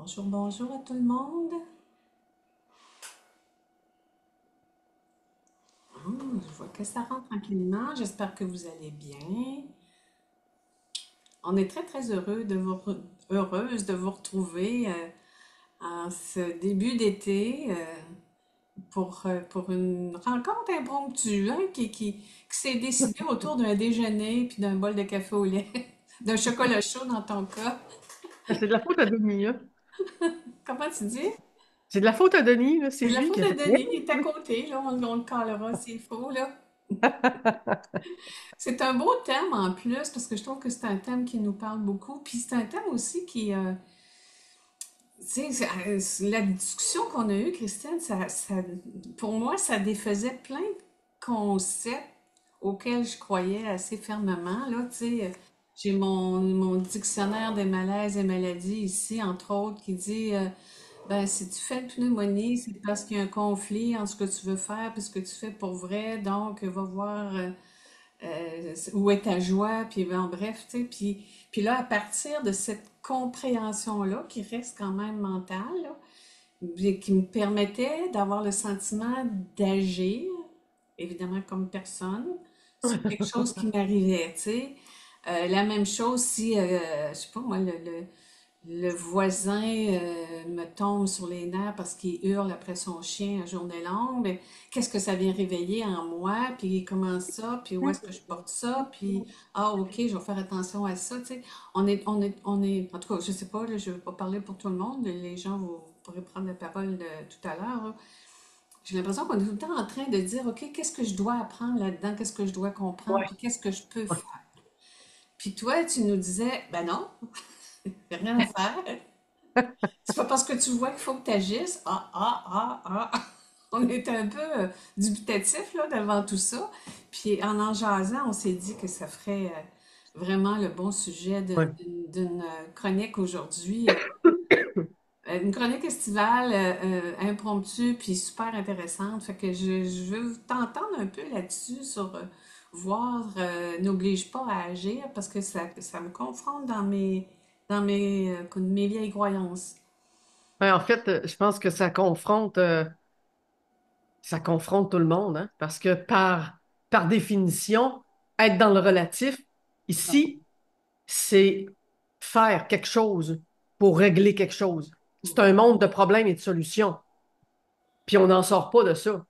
Bonjour, bonjour à tout le monde. Je vois que ça rentre tranquillement. J'espère que vous allez bien. On est très très heureuse de vous retrouver en ce début d'été pour une rencontre impromptue hein, qui s'est décidée autour d'un déjeuner puis d'un bol de café au lait, d'un chocolat chaud dans ton cas. Ah, c'est de la faute à Denis, là. Comment tu dis? C'est de la faute à Denis, là. C'est C'est de la lui qui faute a à fait. Oui, Denis, il est à oui. côté, là, on le calera s'il faut, là. C'est un beau thème en plus parce que je trouve que c'est un thème qui nous parle beaucoup. Puis c'est un thème aussi tu sais, la discussion qu'on a eue, Christine, pour moi, ça défaisait plein de concepts auxquels je croyais assez fermement. Là, tu sais, j'ai mon dictionnaire des malaises et maladies ici, entre autres, qui dit, ben, si tu fais une pneumonie, c'est parce qu'il y a un conflit entre ce que tu veux faire et ce que tu fais pour vrai. Donc, va voir où est ta joie, puis ben, bref, tu sais, puis là, à partir de cette compréhension-là, qui reste quand même mentale, là, qui me permettait d'avoir le sentiment d'agir, évidemment comme personne, sur quelque chose qui m'arrivait, tu sais. La même chose si, je sais pas moi, le voisin me tombe sur les nerfs parce qu'il hurle après son chien à journée longue, mais qu'est-ce que ça vient réveiller en moi, puis comment ça, puis où est-ce que je porte ça, puis ah ok, je vais faire attention à ça, tu sais. En tout cas, je sais pas, là, je ne vais pas parler pour tout le monde, les gens vous pourrez prendre la parole tout à l'heure, là. J'ai l'impression qu'on est tout le temps en train de dire, ok, qu'est-ce que je dois apprendre là-dedans, qu'est-ce que je dois comprendre, Ouais, puis qu'est-ce que je peux ouais. faire. Puis toi, tu nous disais, ben non, il n'y a rien à faire. C'est pas parce que tu vois qu'il faut que tu agisses. Ah, ah, ah, ah. On était un peu dubitatif là, devant tout ça. Puis en jasant, on s'est dit que ça ferait vraiment le bon sujet Ouais. d'une chronique aujourd'hui. Une chronique estivale impromptue puis super intéressante. Fait que je veux t'entendre un peu là-dessus sur voir n'oblige pas à agir parce que ça me confronte dans mes vieilles croyances. Ouais, en fait, je pense que ça confronte tout le monde, hein, parce que par définition, être dans le relatif, ici, c'est faire quelque chose pour régler quelque chose. C'est un monde de problèmes et de solutions. Puis on n'en sort pas de ça.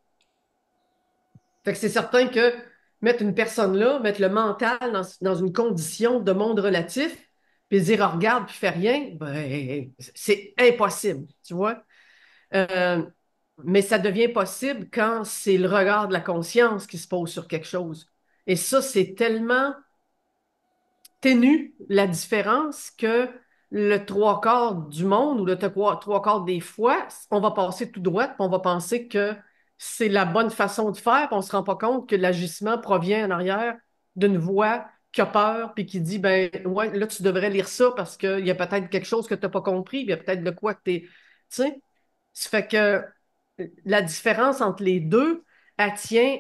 Fait que c'est certain que mettre une personne là, mettre le mental dans une condition de monde relatif, puis dire, oh, regarde, puis fais rien, ben, c'est impossible, tu vois. Euh, mais ça devient possible quand c'est le regard de la conscience qui se pose sur quelque chose. Et ça, c'est tellement ténue la différence que le trois quarts du monde ou le trois quarts des fois, on va passer tout droit, puis on va penser que c'est la bonne façon de faire, puis on se rend pas compte que l'agissement provient en arrière d'une voix qui a peur, puis qui dit, ben, ouais, là, tu devrais lire ça parce qu'il y a peut-être quelque chose que tu n'as pas compris, puis il y a peut-être de quoi que tu es. Tu sais, ça fait que la différence entre les deux, elle tient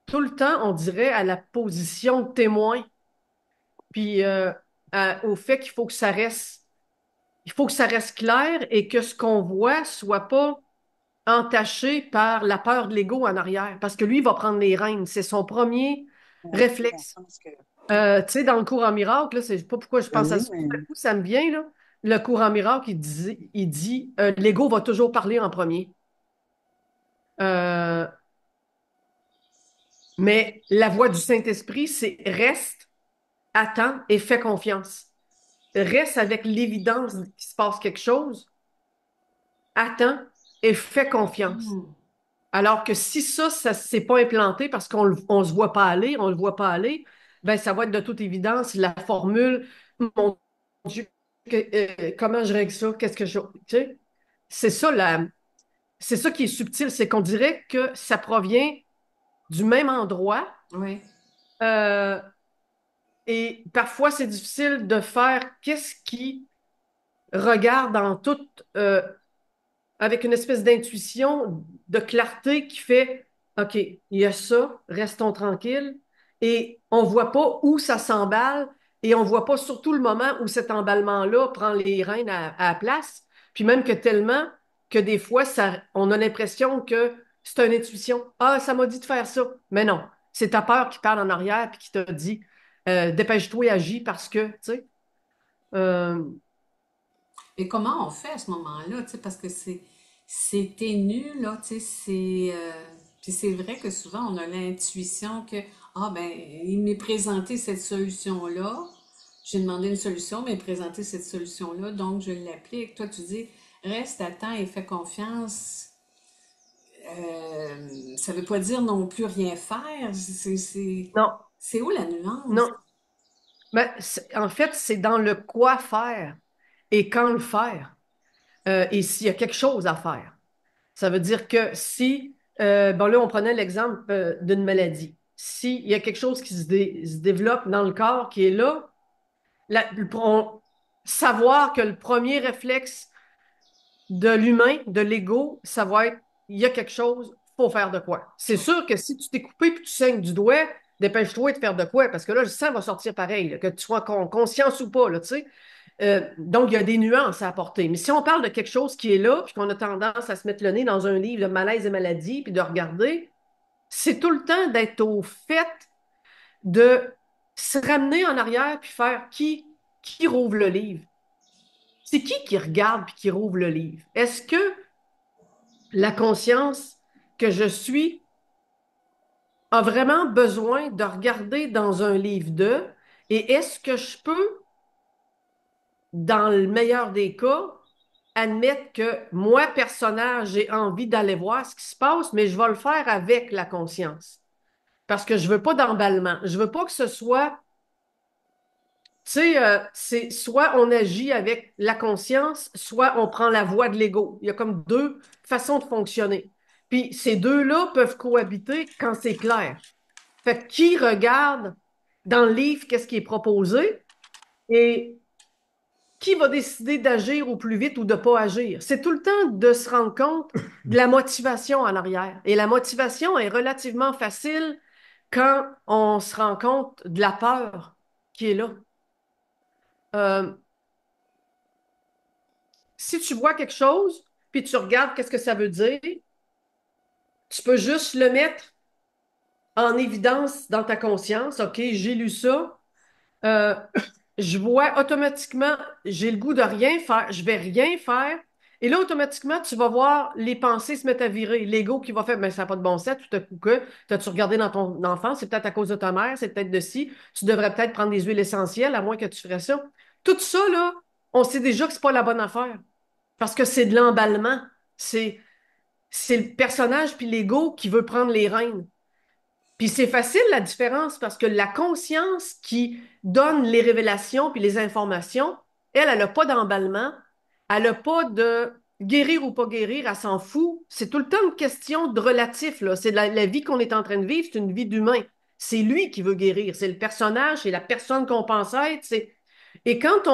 tout le temps, on dirait, à la position de témoin puis au fait qu'il faut que ça reste, il faut que ça reste clair et que ce qu'on voit soit pas entaché par la peur de l'ego en arrière, parce que lui, il va prendre les rênes. C'est son premier réflexe. Tu sais, dans le cours en miracle, là, c'est pas pourquoi je pense à ça. Tout à coup, ça me vient, là. Le cours en miracle, il dit l'ego va toujours parler en premier. Euh, mais la voix du Saint-Esprit, c'est reste, attends et fais confiance. Reste avec l'évidence qu'il se passe quelque chose, attends et fais confiance. Hmm. Alors que si ça s'est pas implanté parce qu'on se voit pas aller, on le voit pas aller, ben ça va être de toute évidence la formule, mon Dieu, comment je règle ça? Qu'est-ce que je. Tu sais, c'est ça c'est ça qui est subtil, c'est qu'on dirait que ça provient du même endroit. Oui. euh, et parfois, c'est difficile de faire qu'est-ce qui regarde en toute avec une espèce d'intuition, de clarté qui fait, OK, il y a ça, restons tranquilles, et on ne voit pas où ça s'emballe, et on voit pas surtout le moment où cet emballement-là prend les rênes à la place. Puis même que tellement que des fois, on a l'impression que c'est une intuition. Ah, ça m'a dit de faire ça. Mais non, c'est ta peur qui parle en arrière puis qui t'a dit dépêche-toi et agis parce que, tu sais. euh, Et comment on fait à ce moment-là, tu sais, parce que c'est ténu, là, tu sais, puis c'est vrai que souvent on a l'intuition que, ah ben, il m'est présenté cette solution-là, j'ai demandé une solution, mais il m'a présenté cette solution-là, donc je l'applique. Toi, tu dis, reste à temps et fais confiance. Ça veut pas dire non plus rien faire. non, C'est où la nuance? non. Mais en fait, c'est dans le quoi faire et quand le faire et s'il y a quelque chose à faire. Ça veut dire que si, bon là, on prenait l'exemple d'une maladie. S'il y a quelque chose qui se développe dans le corps qui est là, savoir que le premier réflexe de l'humain, de l'ego, ça va être, il y a quelque chose, faut faire de quoi. C'est sûr que si tu t'es coupé puis tu saignes du doigt, dépêche-toi de faire de quoi, parce que là, le sang va sortir pareil, là, que tu sois conscience ou pas, là, tu sais. Donc, il y a des nuances à apporter. Mais si on parle de quelque chose qui est là, puis qu'on a tendance à se mettre le nez dans un livre de malaise et maladie, puis de regarder, c'est tout le temps d'être au fait de se ramener en arrière puis faire qui rouvre le livre. C'est qui regarde puis qui rouvre le livre? Est-ce que la conscience que je suis a vraiment besoin de regarder dans un livre de, et est-ce que je peux, dans le meilleur des cas, admettre que moi, personnage, j'ai envie d'aller voir ce qui se passe, mais je vais le faire avec la conscience. Parce que je veux pas d'emballement. Je veux pas que ce soit, tu sais, c'est soit on agit avec la conscience, soit on prend la voie de l'ego. Il y a comme deux façons de fonctionner. Puis ces deux-là peuvent cohabiter quand c'est clair. Fait que qui regarde dans le livre qu'est-ce qui est proposé et qui va décider d'agir au plus vite ou de ne pas agir? C'est tout le temps de se rendre compte de la motivation en arrière. Et la motivation est relativement facile quand on se rend compte de la peur qui est là. Euh, Si tu vois quelque chose, puis tu regardes qu'est-ce que ça veut dire, tu peux juste le mettre en évidence dans ta conscience. OK, j'ai lu ça. Euh, je vois automatiquement, j'ai le goût de rien faire, je vais rien faire. Et là, automatiquement, tu vas voir les pensées se mettre à virer. L'ego qui va faire, mais ça n'a pas de bon sens, tout à coup que, t'as-tu regardé dans ton enfance, c'est peut-être à cause de ta mère, c'est peut-être de ci, tu devrais peut-être prendre des huiles essentielles, à moins que tu ferais ça. Tout ça, là, on sait déjà que c'est pas la bonne affaire. Parce que c'est de l'emballement. C'est, c'est le personnage puis l'ego qui veut prendre les rênes. Puis c'est facile la différence parce que la conscience qui donne les révélations puis les informations, elle n'a pas d'emballement, elle n'a pas de guérir ou pas guérir, elle s'en fout. C'est tout le temps une question de relatif, là. C'est la vie qu'on est en train de vivre, c'est une vie d'humain. C'est lui qui veut guérir, c'est le personnage, c'est la personne qu'on pense être. Et quand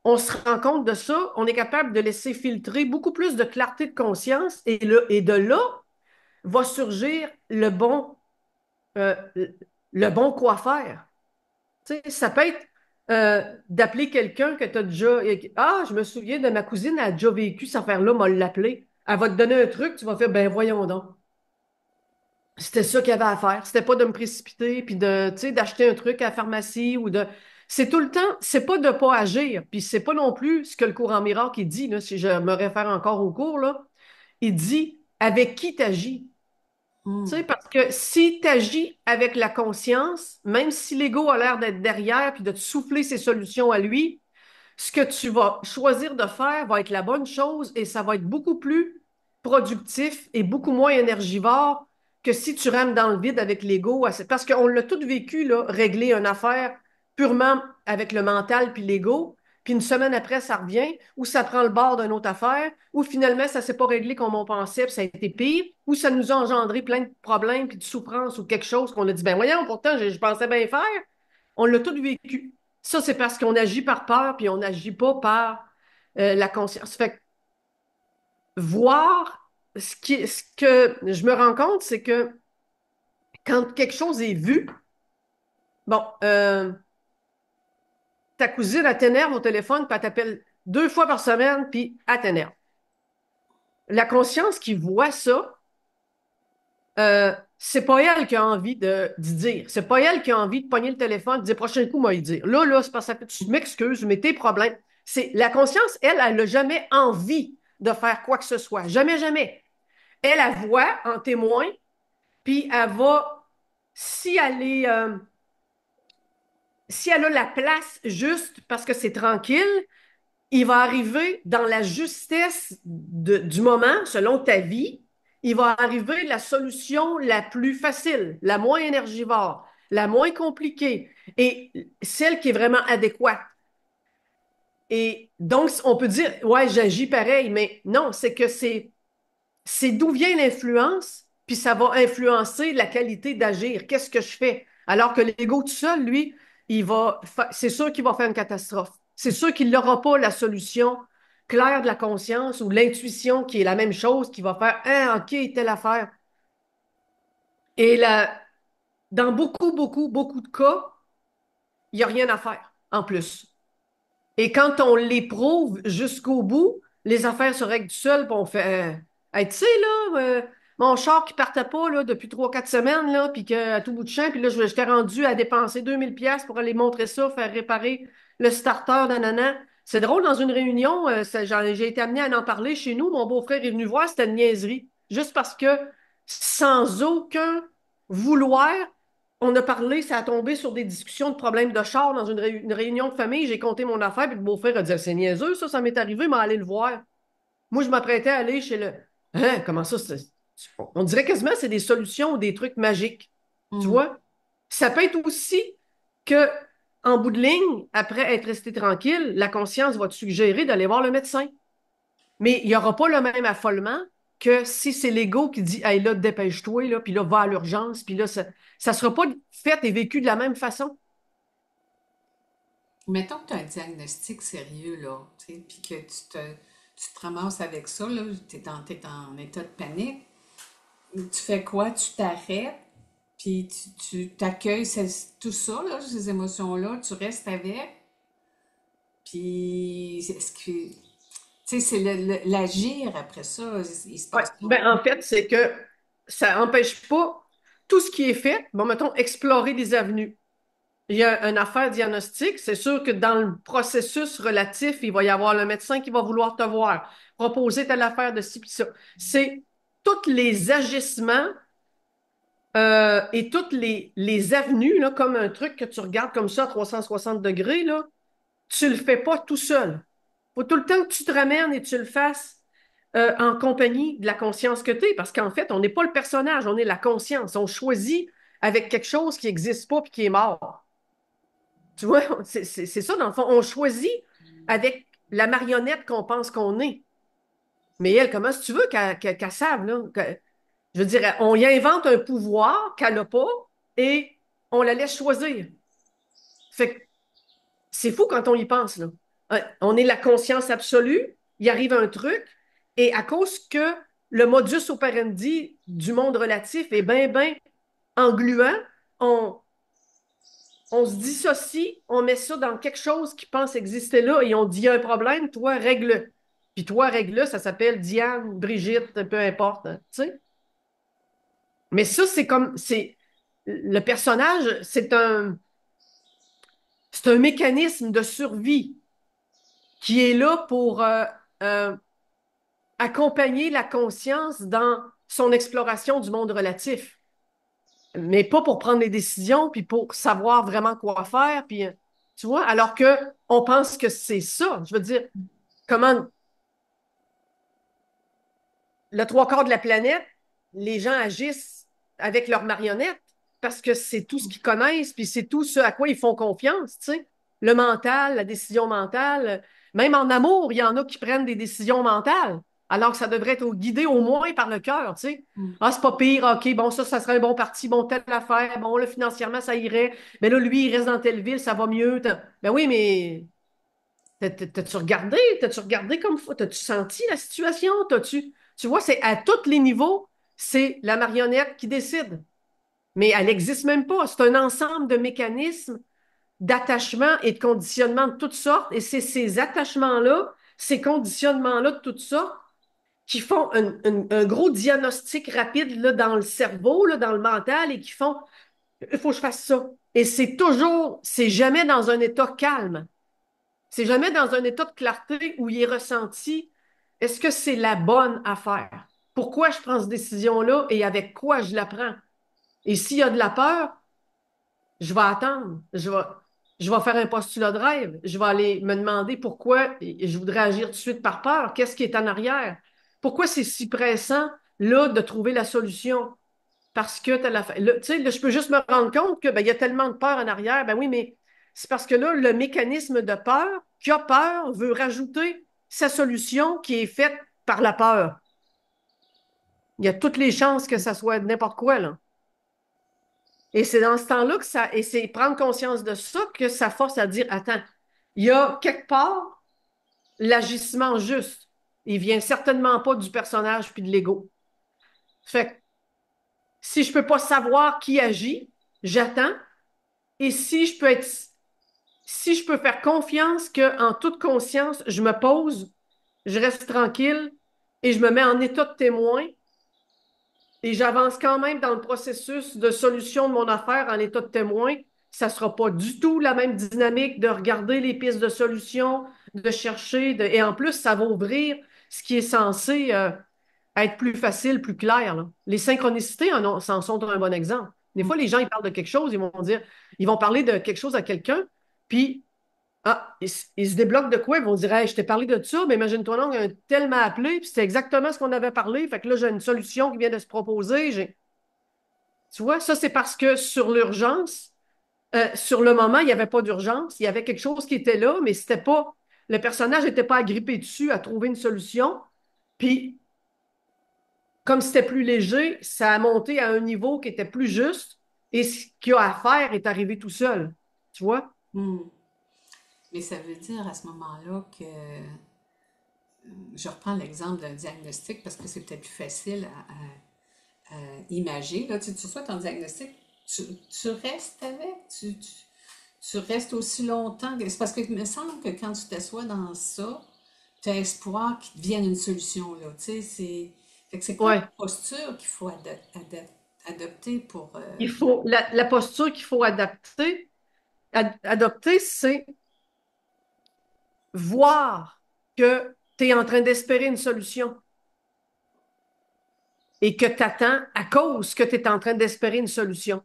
on se rend compte de ça, on est capable de laisser filtrer beaucoup plus de clarté de conscience et de là va surgir euh, le bon quoi faire. Tu sais, ça peut être d'appeler quelqu'un que tu as déjà. Ah, je me souviens de ma cousine, elle a déjà vécu cette affaire-là, m'a l'appelé. Elle va te donner un truc, tu vas faire, ben voyons donc. C'était ça qu'il y avait à faire. C'était pas de me précipiter, puis de, tu sais, d'acheter un truc à la pharmacie ou de. C'est tout le temps, c'est pas de pas agir, puis c'est pas non plus ce que le courant miracle il dit, là, si je me réfère encore au cours, là. Il dit avec qui tu agis. Tu Hmm. sais, parce que si tu agis avec la conscience, même si l'ego a l'air d'être derrière puis de te souffler ses solutions à lui, ce que tu vas choisir de faire va être la bonne chose et ça va être beaucoup plus productif et beaucoup moins énergivore que si tu rames dans le vide avec l'ego. Parce qu'on l'a tout vécu, là, régler une affaire purement avec le mental puis l'ego, puis une semaine après, ça revient, ou ça prend le bord d'une autre affaire, ou finalement, ça ne s'est pas réglé comme on pensait, puis ça a été pire, ou ça nous a engendré plein de problèmes puis de souffrances ou quelque chose qu'on a dit, ben voyons, pourtant, je pensais bien faire. On l'a tout vécu. Ça, c'est parce qu'on agit par peur, puis on n'agit pas par la conscience. Fait que voir ce que je me rends compte, c'est que quand quelque chose est vu, bon, ta cousine, elle t'énerve au téléphone, puis elle t'appelle 2 fois par semaine, puis elle t'énerve. La conscience qui voit ça, c'est pas elle qui a envie d'y dire. C'est pas elle qui a envie de pogner le téléphone et de dire prochain coup, moi, y dire. Là, c'est parce que tu m'excuses, mais tes problèmes. C'est la conscience, elle n'a jamais envie de faire quoi que ce soit. Jamais, jamais. Elle voit en témoin, puis elle va, si elle est, si elle a la place juste parce que c'est tranquille, il va arriver dans la justesse du moment, selon ta vie, il va arriver la solution la plus facile, la moins énergivore, la moins compliquée et celle qui est vraiment adéquate. Et donc, on peut dire, ouais, j'agis pareil, mais non, c'est d'où vient l'influence, puis ça va influencer la qualité d'agir. Qu'est-ce que je fais? Alors que l'ego tout seul, lui, c'est sûr qu'il va faire une catastrophe. C'est sûr qu'il n'aura pas la solution claire de la conscience ou l'intuition qui est la même chose, qui va faire, ah, OK, telle affaire. Et là, dans beaucoup, beaucoup, beaucoup de cas, il n'y a rien à faire en plus. Et quand on l'éprouve jusqu'au bout, les affaires se règlent tout seul, puis on fait hey, tu sais, là, mon char qui partait pas là, depuis 3, 4 semaines, là, puis qu'à tout bout de champ, puis là, j'étais rendu à dépenser 2000 pièces pour aller montrer ça, faire réparer le starter, nanana. C'est drôle, dans une réunion, j'ai été amené à en parler chez nous, mon beau-frère est venu voir, c'était une niaiserie. Juste parce que, sans aucun vouloir, on a parlé, ça a tombé sur des discussions de problèmes de char dans une réunion de famille. J'ai compté mon affaire, puis le beau-frère a dit c'est niaiseux, ça m'est arrivé, mais allez le voir. Moi, je m'apprêtais à aller chez le. Hein, comment ça? On dirait quasiment que c'est des solutions ou des trucs magiques. Tu Mm. vois? Ça peut être aussi que, en bout de ligne, après être resté tranquille, la conscience va te suggérer d'aller voir le médecin. Mais il n'y aura pas le même affolement que si c'est l'ego qui dit hey, là, dépêche-toi, là, puis là, va à l'urgence, puis là, ça ne sera pas fait et vécu de la même façon. Mettons que tu as un diagnostic sérieux, là, tu sais, puis que tu te ramasses avec ça, là, t'es en état de panique. Tu fais quoi? Tu t'arrêtes, puis tu t'accueilles tout ça, là, ces émotions-là, tu restes avec, puis est-ce que, tu sais, c'est l'agir après ça, il se Ouais. passe quoi? Ben, en fait, c'est que ça n'empêche pas tout ce qui est fait, bon, mettons, explorer des avenues. Il y a une affaire diagnostique, c'est sûr que dans le processus relatif, il va y avoir le médecin qui va vouloir te voir, proposer telle affaire de ci, puis ça. C'est tous les agissements et toutes les avenues, là, comme un truc que tu regardes comme ça à 360 degrés, là, tu le fais pas tout seul. Faut tout le temps que tu te ramènes et tu le fasses en compagnie de la conscience que tu es, parce qu'en fait, on n'est pas le personnage, on est la conscience. On choisit avec quelque chose qui n'existe pas puis qui est mort. Tu vois, c'est ça, dans le fond. On choisit avec la marionnette qu'on pense qu'on est. Mais elle, comment si tu veux qu'elle save, là? Je veux dire, on y invente un pouvoir qu'elle n'a pas et on la laisse choisir. Fait que c'est fou quand on y pense, là. On est la conscience absolue, il arrive un truc, et à cause que le modus operandi du monde relatif est bien, bien engluant, on, on se dissocie, on met ça dans quelque chose qui pense exister là, et on dit, il y a un problème, toi, règle-le. Puis toi, règle-le, ça s'appelle Diane, Brigitte, peu importe, hein, tu sais. Mais ça, le personnage, c'est un mécanisme de survie qui est là pour euh, accompagner la conscience dans son exploration du monde relatif, mais pas pour prendre les décisions, puis pour savoir vraiment quoi faire, puis tu vois, alors que on pense que c'est ça. Je veux dire, comment le 3 quarts de la planète, les gens agissent avec leurs marionnettes parce que c'est tout ce qu'ils connaissent, puis c'est tout ce à quoi ils font confiance, tu sais. Le mental, la décision mentale. Même en amour, il y en a qui prennent des décisions mentales, alors que ça devrait être guidé au moins par le cœur, tu sais. Mm. Ah, c'est pas pire, OK, bon, ça serait un bon parti, bon, telle affaire, bon, là, financièrement, ça irait. Mais là, lui, il reste dans telle ville, ça va mieux. Ben oui, mais t'as-tu regardé? T'as-tu regardé comme faut? T'as-tu senti la situation? Tu vois, c'est à tous les niveaux, c'est la marionnette qui décide. Mais elle n'existe même pas. C'est un ensemble de mécanismes d'attachements et de conditionnements de toutes sortes. Et c'est ces attachements-là, ces conditionnements-là de toutes sortes qui font un gros diagnostic rapide là, dans le cerveau, là, dans le mental, et qui font, il faut que je fasse ça. Et c'est jamais dans un état calme. C'est jamais dans un état de clarté où il est ressenti, est-ce que c'est la bonne affaire? Pourquoi je prends cette décision-là et avec quoi je la prends? Et s'il y a de la peur, je vais attendre. Je vais faire un postulat de rêve. Je vais aller me demander pourquoi je voudrais agir tout de suite par peur. Qu'est-ce qui est en arrière? Pourquoi c'est si pressant, là, de trouver la solution? Parce que tu sais, là, je peux juste me rendre compte que ben, il y a tellement de peur en arrière. Ben oui, mais c'est parce que là, le mécanisme de peur, qui a peur, veut rajouter sa solution qui est faite par la peur. Il y a toutes les chances que ça soit n'importe quoi, là. Et c'est dans ce temps-là et c'est prendre conscience de ça que ça force à dire, attends, il y a quelque part l'agissement juste. Il vient certainement pas du personnage puis de l'ego. Fait que si je peux pas savoir qui agit, j'attends. Et si je peux faire confiance qu'en toute conscience, je me pose, je reste tranquille et je me mets en état de témoin et j'avance quand même dans le processus de solution de mon affaire en état de témoin, ça ne sera pas du tout la même dynamique de regarder les pistes de solution, de chercher, et en plus, ça va ouvrir ce qui est censé être plus facile, plus clair, là. Les synchronicités s'en sont un bon exemple. Des fois, les gens, ils parlent de quelque chose, ils vont parler de quelque chose à quelqu'un, puis ils se débloquent de quoi? Ils vont dire, hey, je t'ai parlé de ça, mais imagine-toi donc, un tel m'a appelé, puis c'était exactement ce qu'on avait parlé. Fait que là, j'ai une solution qui vient de se proposer. Tu vois, ça, c'est parce que sur l'urgence, sur le moment, il n'y avait pas d'urgence. Il y avait quelque chose qui était là, mais c'était pas. Le personnage n'était pas agrippé dessus à trouver une solution. Puis, comme c'était plus léger, ça a monté à un niveau qui était plus juste, et ce qu'il y a à faire est arrivé tout seul. Tu vois? Hmm. Mais ça veut dire à ce moment-là que, je reprends l'exemple d'un diagnostic parce que c'est peut-être plus facile à imager. Là, tu reçois ton diagnostic, tu restes avec, tu restes aussi longtemps. C'est parce que il me semble que quand tu t'assois dans ça, tu as espoir qu'il devienne une solution. Là, tu sais, fait que c'est quoi la Ouais. posture qu'il faut adopter pour... La posture qu'il faut adopter, c'est voir que tu es en train d'espérer une solution et que tu attends à cause que tu es en train d'espérer une solution.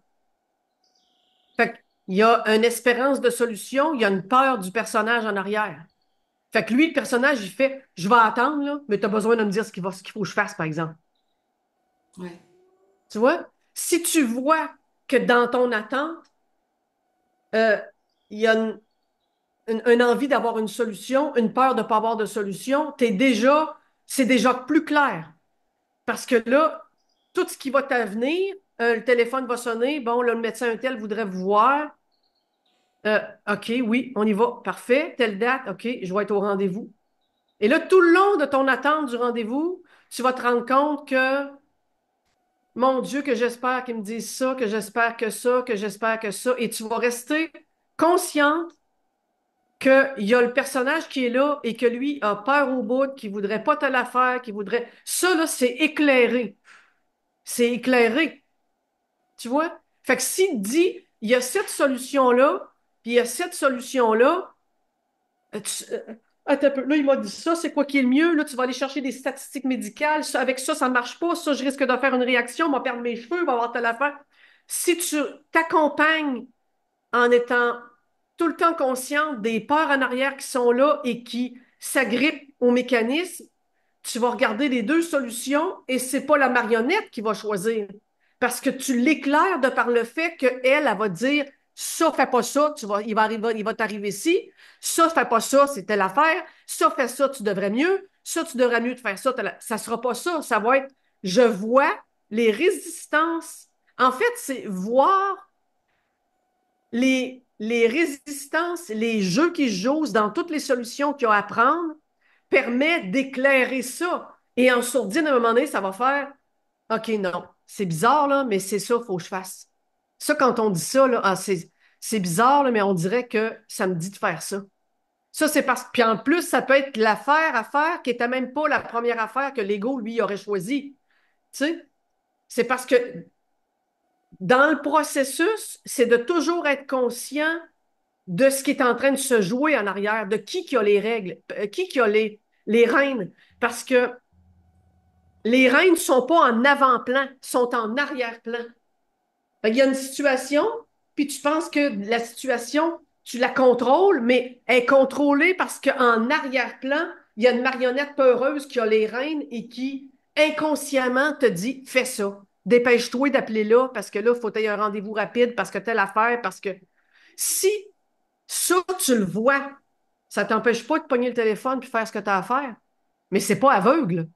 Fait qu'il y a une espérance de solution, il y a une peur du personnage en arrière. Fait que lui, le personnage, il fait, je vais attendre, là, mais tu as besoin de me dire ce qu'il faut que je fasse, par exemple. ouais. Tu vois? Si tu vois que dans ton attente, euh, il y a une envie d'avoir une solution, une peur de ne pas avoir de solution, c'est déjà plus clair. Parce que là, tout ce qui va t'avenir, le téléphone va sonner, bon, là, le médecin un tel voudrait vous voir. OK, oui, on y va. Parfait. Telle date, OK, je vais être au rendez-vous. Et là, tout le long de ton attente du rendez-vous, tu vas te rendre compte que, mon Dieu, que j'espère qu'ils me disent ça, que j'espère que ça, que j'espère que ça. Et tu vas rester consciente qu'il y a le personnage qui est là et que lui a peur au bout, qu'il voudrait pas te la faire, qu'il voudrait. Ça, là, c'est éclairé. C'est éclairé. Tu vois? Fait que s'il dit, il y a cette solution-là, puis il y a cette solution-là, attends un peu, là, il m'a dit ça, c'est quoi qui est le mieux? Là, tu vas aller chercher des statistiques médicales. Avec ça, ça ne marche pas. Ça, je risque de faire une réaction, va perdre mes cheveux, va avoir telle affaire. Si tu t'accompagnes en étant tout le temps consciente des peurs en arrière qui sont là et qui s'agrippent au mécanisme, tu vas regarder les deux solutions et c'est pas la marionnette qui va choisir. Parce que tu l'éclaires de par le fait qu'elle, elle va dire ça, fais pas ça, il va t'arriver ci, ça, fais pas ça, c'est telle affaire, ça, fais ça, tu devrais mieux, ça, tu devrais mieux de faire ça, ça sera pas ça, ça va être je vois les résistances. En fait, c'est voir les résistances, les jeux qui se jouent dans toutes les solutions qu'il y a à prendre permet d'éclairer ça. Et en sourdine, à un moment donné, ça va faire OK, non, c'est bizarre, là, mais c'est ça, il faut que je fasse. Ça, quand on dit ça, là, c'est bizarre, là, mais on dirait que ça me dit de faire ça. Ça, c'est parce que, puis en plus, ça peut être l'affaire à faire qui n'était même pas la première affaire que l'ego, lui, aurait choisi. Tu sais, c'est parce que dans le processus, c'est de toujours être conscient de ce qui est en train de se jouer en arrière, de qui a les règles, qui a les rênes. Parce que les rênes ne sont pas en avant-plan, sont en arrière-plan. Il y a une situation, puis tu penses que la situation, tu la contrôles, mais elle est contrôlée parce qu'en arrière-plan, il y a une marionnette peureuse qui a les rênes et qui inconsciemment te dit fais ça. Dépêche-toi d'appeler là parce que là, il faut que tu aies un rendez-vous rapide parce que telle affaire, parce que si ça, tu le vois, ça ne t'empêche pas de pogner le téléphone puis faire ce que tu as à faire. Mais c'est pas aveugle.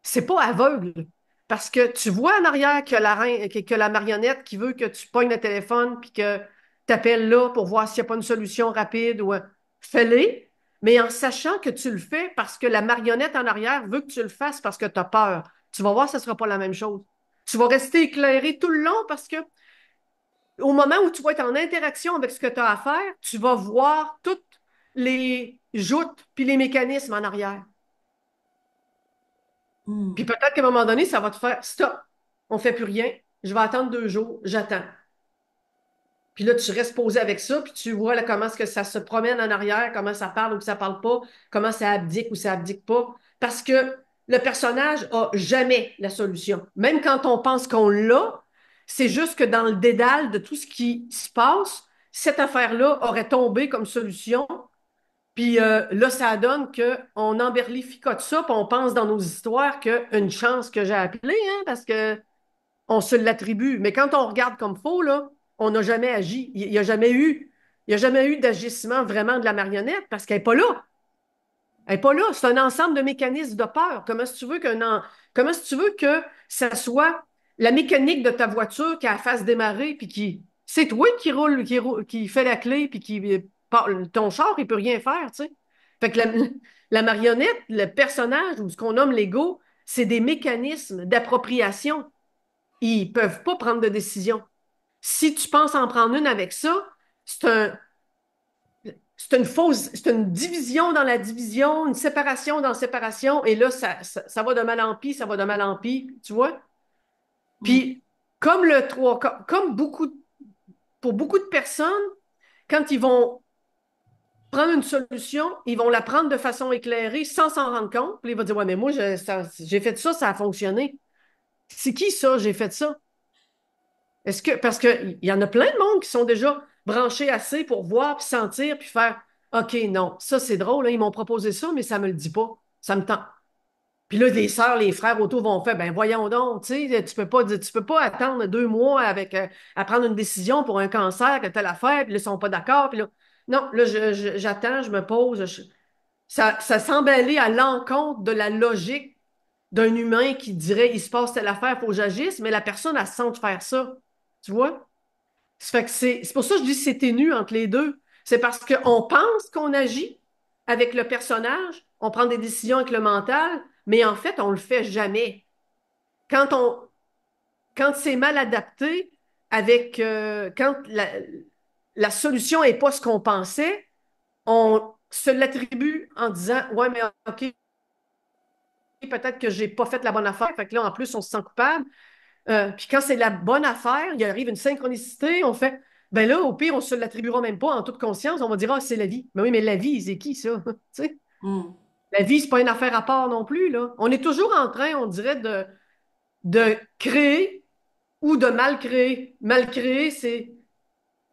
C'est pas aveugle. Parce que tu vois en arrière que la marionnette qui veut que tu pognes le téléphone puis que tu appelles là pour voir s'il n'y a pas une solution rapide ou fais-le, mais en sachant que tu le fais parce que la marionnette en arrière veut que tu le fasses parce que tu as peur. Tu vas voir, ce ne sera pas la même chose. Tu vas rester éclairé tout le long parce que au moment où tu vas être en interaction avec ce que tu as à faire, tu vas voir toutes les joutes puis les mécanismes en arrière. Puis Hmm. peut-être qu'à un moment donné, ça va te faire stop, on ne fait plus rien, je vais attendre 2 jours, j'attends. Puis là, tu restes posé avec ça, puis tu vois là, comment est-ce que ça se promène en arrière, comment ça parle ou que ça parle pas, comment ça abdique ou ça abdique pas. Parce que le personnage a jamais la solution. Même quand on pense qu'on l'a, c'est juste que dans le dédale de tout ce qui se passe, cette affaire-là aurait tombé comme solution. Puis là, ça donne qu'on emberlificote ça, puis on pense dans nos histoires qu'une chance que j'ai appelé, hein, parce que on se l'attribue. Mais quand on regarde comme faux, là, on n'a jamais agi. Il n'y a jamais eu, il y a jamais eu d'agissement vraiment de la marionnette parce qu'elle n'est pas là. Elle n'est pas là. C'est un ensemble de mécanismes de peur. Comment est-ce que tu veux que ça soit la mécanique de ta voiture qui la fasse démarrer puis qui. C'est toi qui fait la clé puis ton char, il peut rien faire, tu sais. Fait que la marionnette, le personnage ou ce qu'on nomme l'ego, c'est des mécanismes d'appropriation. Ils peuvent pas prendre de décision. Si tu penses en prendre une avec ça, c'est un, c'est une division dans la division, une séparation dans la séparation, et là, ça va de mal en pis, ça va de mal en pis, tu vois? Hmm. Puis, comme pour beaucoup de personnes, quand ils vont prendre une solution, ils vont la prendre de façon éclairée sans s'en rendre compte. Puis ils vont dire, ouais, mais moi, j'ai fait ça, ça a fonctionné. C'est qui ça, j'ai fait ça? Parce qu'il y en a plein de monde qui sont déjà branchés assez pour voir, puis sentir, puis faire OK, non, ça c'est drôle, hein, ils m'ont proposé ça, mais ça me le dit pas. Ça me tente. Puis là, les sœurs, les frères autour vont faire ben voyons donc, tu sais, tu peux pas attendre 2 mois à prendre une décision pour un cancer que telle affaire, puis là, ils sont pas d'accord, puis là, non, là, j'attends, je me pose. Ça semble aller à l'encontre de la logique d'un humain qui dirait il se passe telle affaire, il faut que j'agisse, mais la personne, elle se sent faire ça. Tu vois? Ça fait que c'est pour ça que je dis que c'est ténu entre les deux. C'est parce qu'on pense qu'on agit avec le personnage, on prend des décisions avec le mental, mais en fait, on le fait jamais. Quand on, quand c'est mal adapté, quand la solution n'est pas ce qu'on pensait, on se l'attribue en disant, ouais, mais OK, peut-être que j'ai pas fait la bonne affaire. Fait que là, en plus, on se sent coupable. Puis quand c'est la bonne affaire, il arrive une synchronicité, on fait, ben là, au pire, on se l'attribuera même pas en toute conscience, on va dire, ah, c'est la vie. Mais oui, mais la vie, c'est qui ça? Tu sais? Hmm. La vie, c'est pas une affaire à part non plus, là. On est toujours en train, on dirait, de créer ou de mal créer. Mal créer, c'est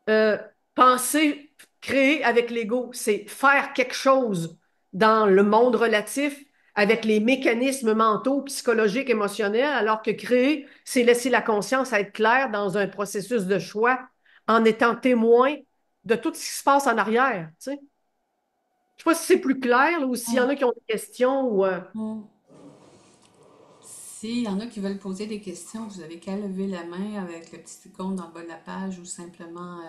euh, penser, créer avec l'ego, c'est faire quelque chose dans le monde relatif avec les mécanismes mentaux, psychologiques, émotionnels, alors que créer, c'est laisser la conscience être claire dans un processus de choix en étant témoin de tout ce qui se passe en arrière. Tu sais? Je ne sais pas si c'est plus clair là, ou s'il y en Hmm. a qui ont des questions ou Hmm. S'il y en a qui veulent poser des questions, vous avez qu'à lever la main avec le petit icône dans le bas de la page ou simplement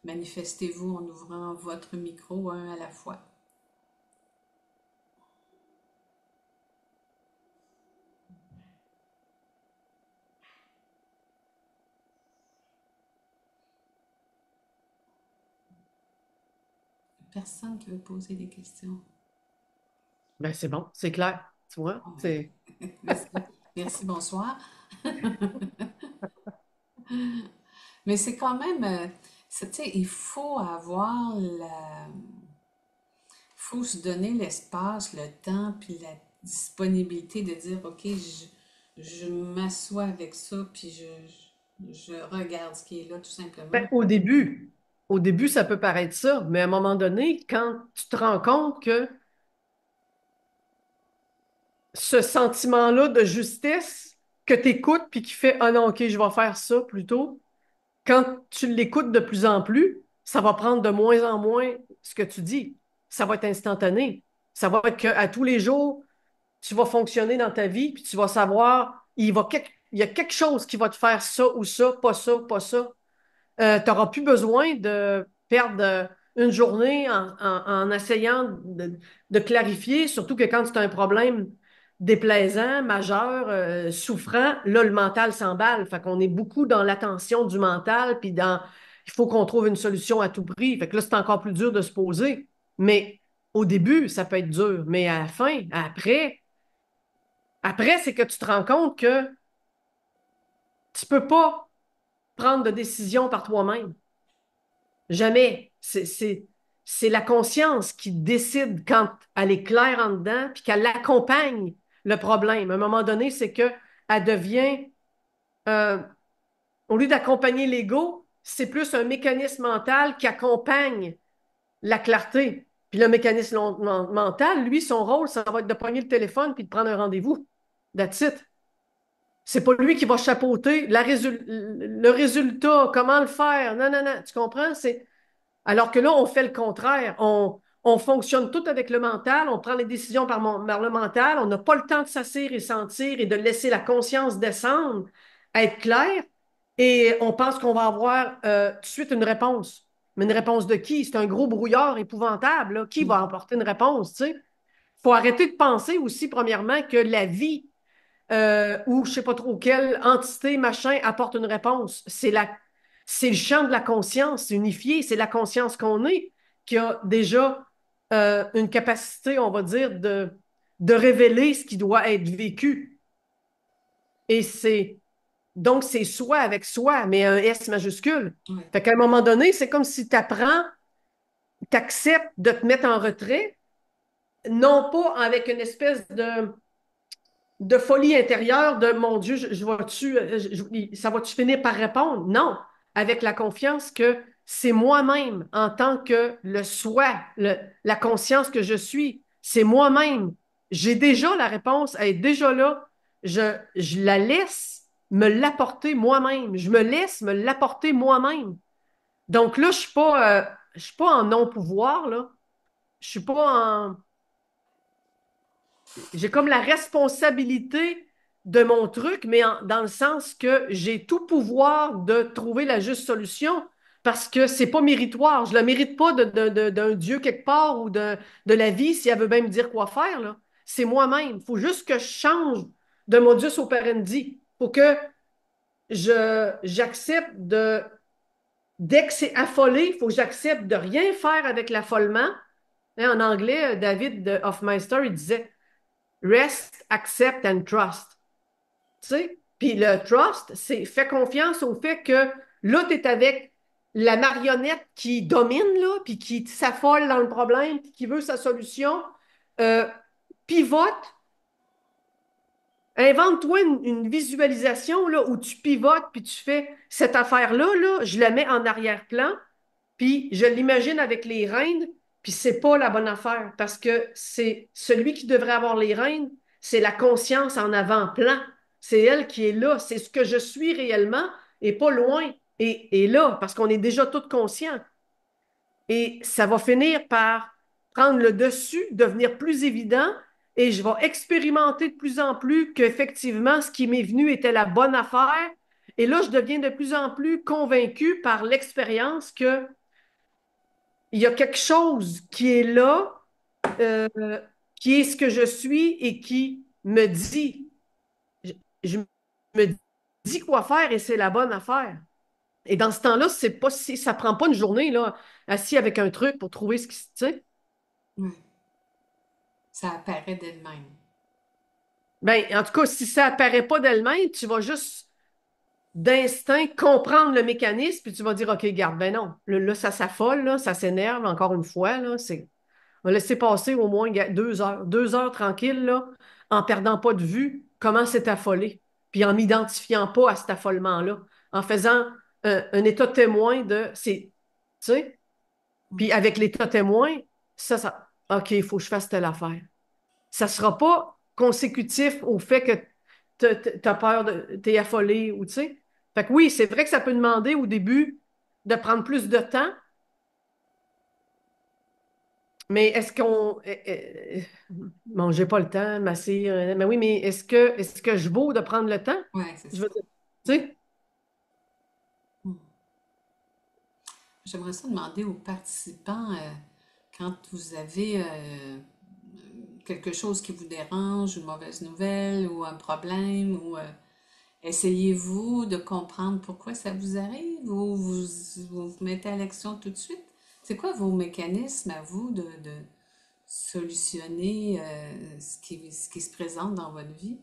manifestez-vous en ouvrant votre micro un à la fois. personne qui veut poser des questions. Ben, c'est bon, c'est clair, tu vois. Bon, C'est... merci. Merci, bonsoir. Mais c'est quand même, tu sais, il faut avoir la, faut se donner l'espace, le temps, puis la disponibilité de dire, OK, je m'assois avec ça, puis je regarde ce qui est là, tout simplement. Ben, au début, ça peut paraître ça, mais à un moment donné, quand tu te rends compte que ce sentiment-là de justice que tu écoutes puis qui fait ah non, OK, je vais faire ça plutôt, quand tu l'écoutes de plus en plus, ça va prendre de moins en moins ce que tu dis. Ça va être instantané. Ça va être qu'à tous les jours, tu vas fonctionner dans ta vie puis tu vas savoir, il y a quelque chose qui va te faire ça ou ça, pas ça, pas ça. Tu n'auras plus besoin de perdre une journée en essayant de clarifier, surtout que quand c'est un problème déplaisant, majeur, souffrant, là, le mental s'emballe. Fait qu'on est beaucoup dans l'attention du mental, puis dans il faut qu'on trouve une solution à tout prix. Fait que là, c'est encore plus dur de se poser. Mais au début, ça peut être dur. Mais à la fin, après, c'est que tu te rends compte que tu peux pas prendre de décision par toi-même. Jamais. C'est la conscience qui décide quand elle est claire en dedans, puis qu'elle accompagne le problème. À un moment donné, c'est que elle devient, euh, au lieu d'accompagner l'ego, c'est plus un mécanisme mental qui accompagne la clarté. Puis le mécanisme mental, lui, son rôle, ça va être de prendre le téléphone puis de prendre un rendez-vous. That's it. C'est pas lui qui va chapeauter le résultat, comment le faire. Non, non, non. Tu comprends? Alors que là, on fait le contraire. On fonctionne tout avec le mental, on prend les décisions par le mental, on n'a pas le temps de s'asseoir et sentir et de laisser la conscience descendre, être clair, et on pense qu'on va avoir tout de suite une réponse. Mais une réponse de qui? C'est un gros brouillard épouvantable, là. Qui va apporter une réponse, tu sais? Il faut arrêter de penser aussi, premièrement, que la vie ou je sais pas trop quelle entité, machin, apporte une réponse. C'est le champ de la conscience unifié, c'est la conscience qu'on est qui a déjà une capacité, on va dire, de révéler ce qui doit être vécu. Et donc c'est soi avec soi, mais un S majuscule. Ouais. Fait qu'à un moment donné, c'est comme si tu apprends, tu acceptes de te mettre en retrait, non pas avec une espèce de folie intérieure de mon Dieu, ça va-tu finir par répondre? Non, avec la confiance que c'est moi-même en tant que le soi, la conscience que je suis, c'est moi-même. J'ai déjà la réponse, elle est déjà là. Je la laisse me l'apporter moi-même. Je me laisse me l'apporter moi-même. Donc là, je suis pas en non-pouvoir, là. Je suis pas en, j'ai comme la responsabilité de mon truc, mais dans le sens que j'ai tout pouvoir de trouver la juste solution parce que c'est pas méritoire. Je la mérite pas d'un Dieu quelque part ou de la vie si elle veut bien me dire quoi faire, là. C'est moi-même. Il faut juste que je change de modus operandi. Il faut que j'accepte dès que c'est affolé, il faut que j'accepte de rien faire avec l'affolement. En anglais, David Hoffmeister, il disait Rest, accept and trust. Tu sais? Puis le trust, c'est fais confiance au fait que là, tu es avec la marionnette qui domine, là, puis qui s'affole dans le problème, puis qui veut sa solution. Euh, Pivote, invente-toi une visualisation là, où tu pivotes, puis tu fais cette affaire-là, là, je la mets en arrière-plan, puis je l'imagine avec les rênes, puis c'est pas la bonne affaire parce que c'est celui qui devrait avoir les rênes, c'est la conscience en avant-plan. C'est elle qui est là, c'est ce que je suis réellement et pas loin et là parce qu'on est déjà tous conscients. Et ça va finir par prendre le dessus, devenir plus évident et je vais expérimenter de plus en plus qu'effectivement ce qui m'est venu était la bonne affaire. Et là, je deviens de plus en plus convaincu par l'expérience que il y a quelque chose qui est là, euh, qui est ce que je suis et qui me dit, je me dis quoi faire et c'est la bonne affaire. Et dans ce temps-là, c'est pas si ça prend pas une journée là, assis avec un truc pour trouver ce qui se, tu sais. Ouais. Ça apparaît d'elle-même. Ben, en tout cas, si ça apparaît pas d'elle-même, tu vas juste d'instinct comprendre le mécanisme, puis tu vas dire, OK, garde, ben non, là, ça s'affole, là, ça s'énerve encore une fois, là, on va laisser passer au moins 2 heures, 2 heures tranquille, là, en perdant pas de vue comment c'est affolé, puis en m'identifiant pas à cet affolement-là, en faisant un état témoin tu sais, Mm. puis avec l'état témoin, OK, il faut que je fasse telle affaire. Ça sera pas consécutif au fait que t'as peur, t'es affolé ou tu sais. Fait que oui, c'est vrai que ça peut demander au début de prendre plus de temps, mais est-ce qu'on bon, j'ai pas le temps, masser, mais oui, mais est-ce que je vaux de prendre le temps? Ouais, c'est Je ça. veux dire, tu sais, Mm. J'aimerais ça demander aux participants, quand vous avez quelque chose qui vous dérange, une mauvaise nouvelle ou un problème, ou essayez-vous de comprendre pourquoi ça vous arrive ou vous mettez à l'action tout de suite? C'est quoi vos mécanismes à vous de solutionner ce qui se présente dans votre vie?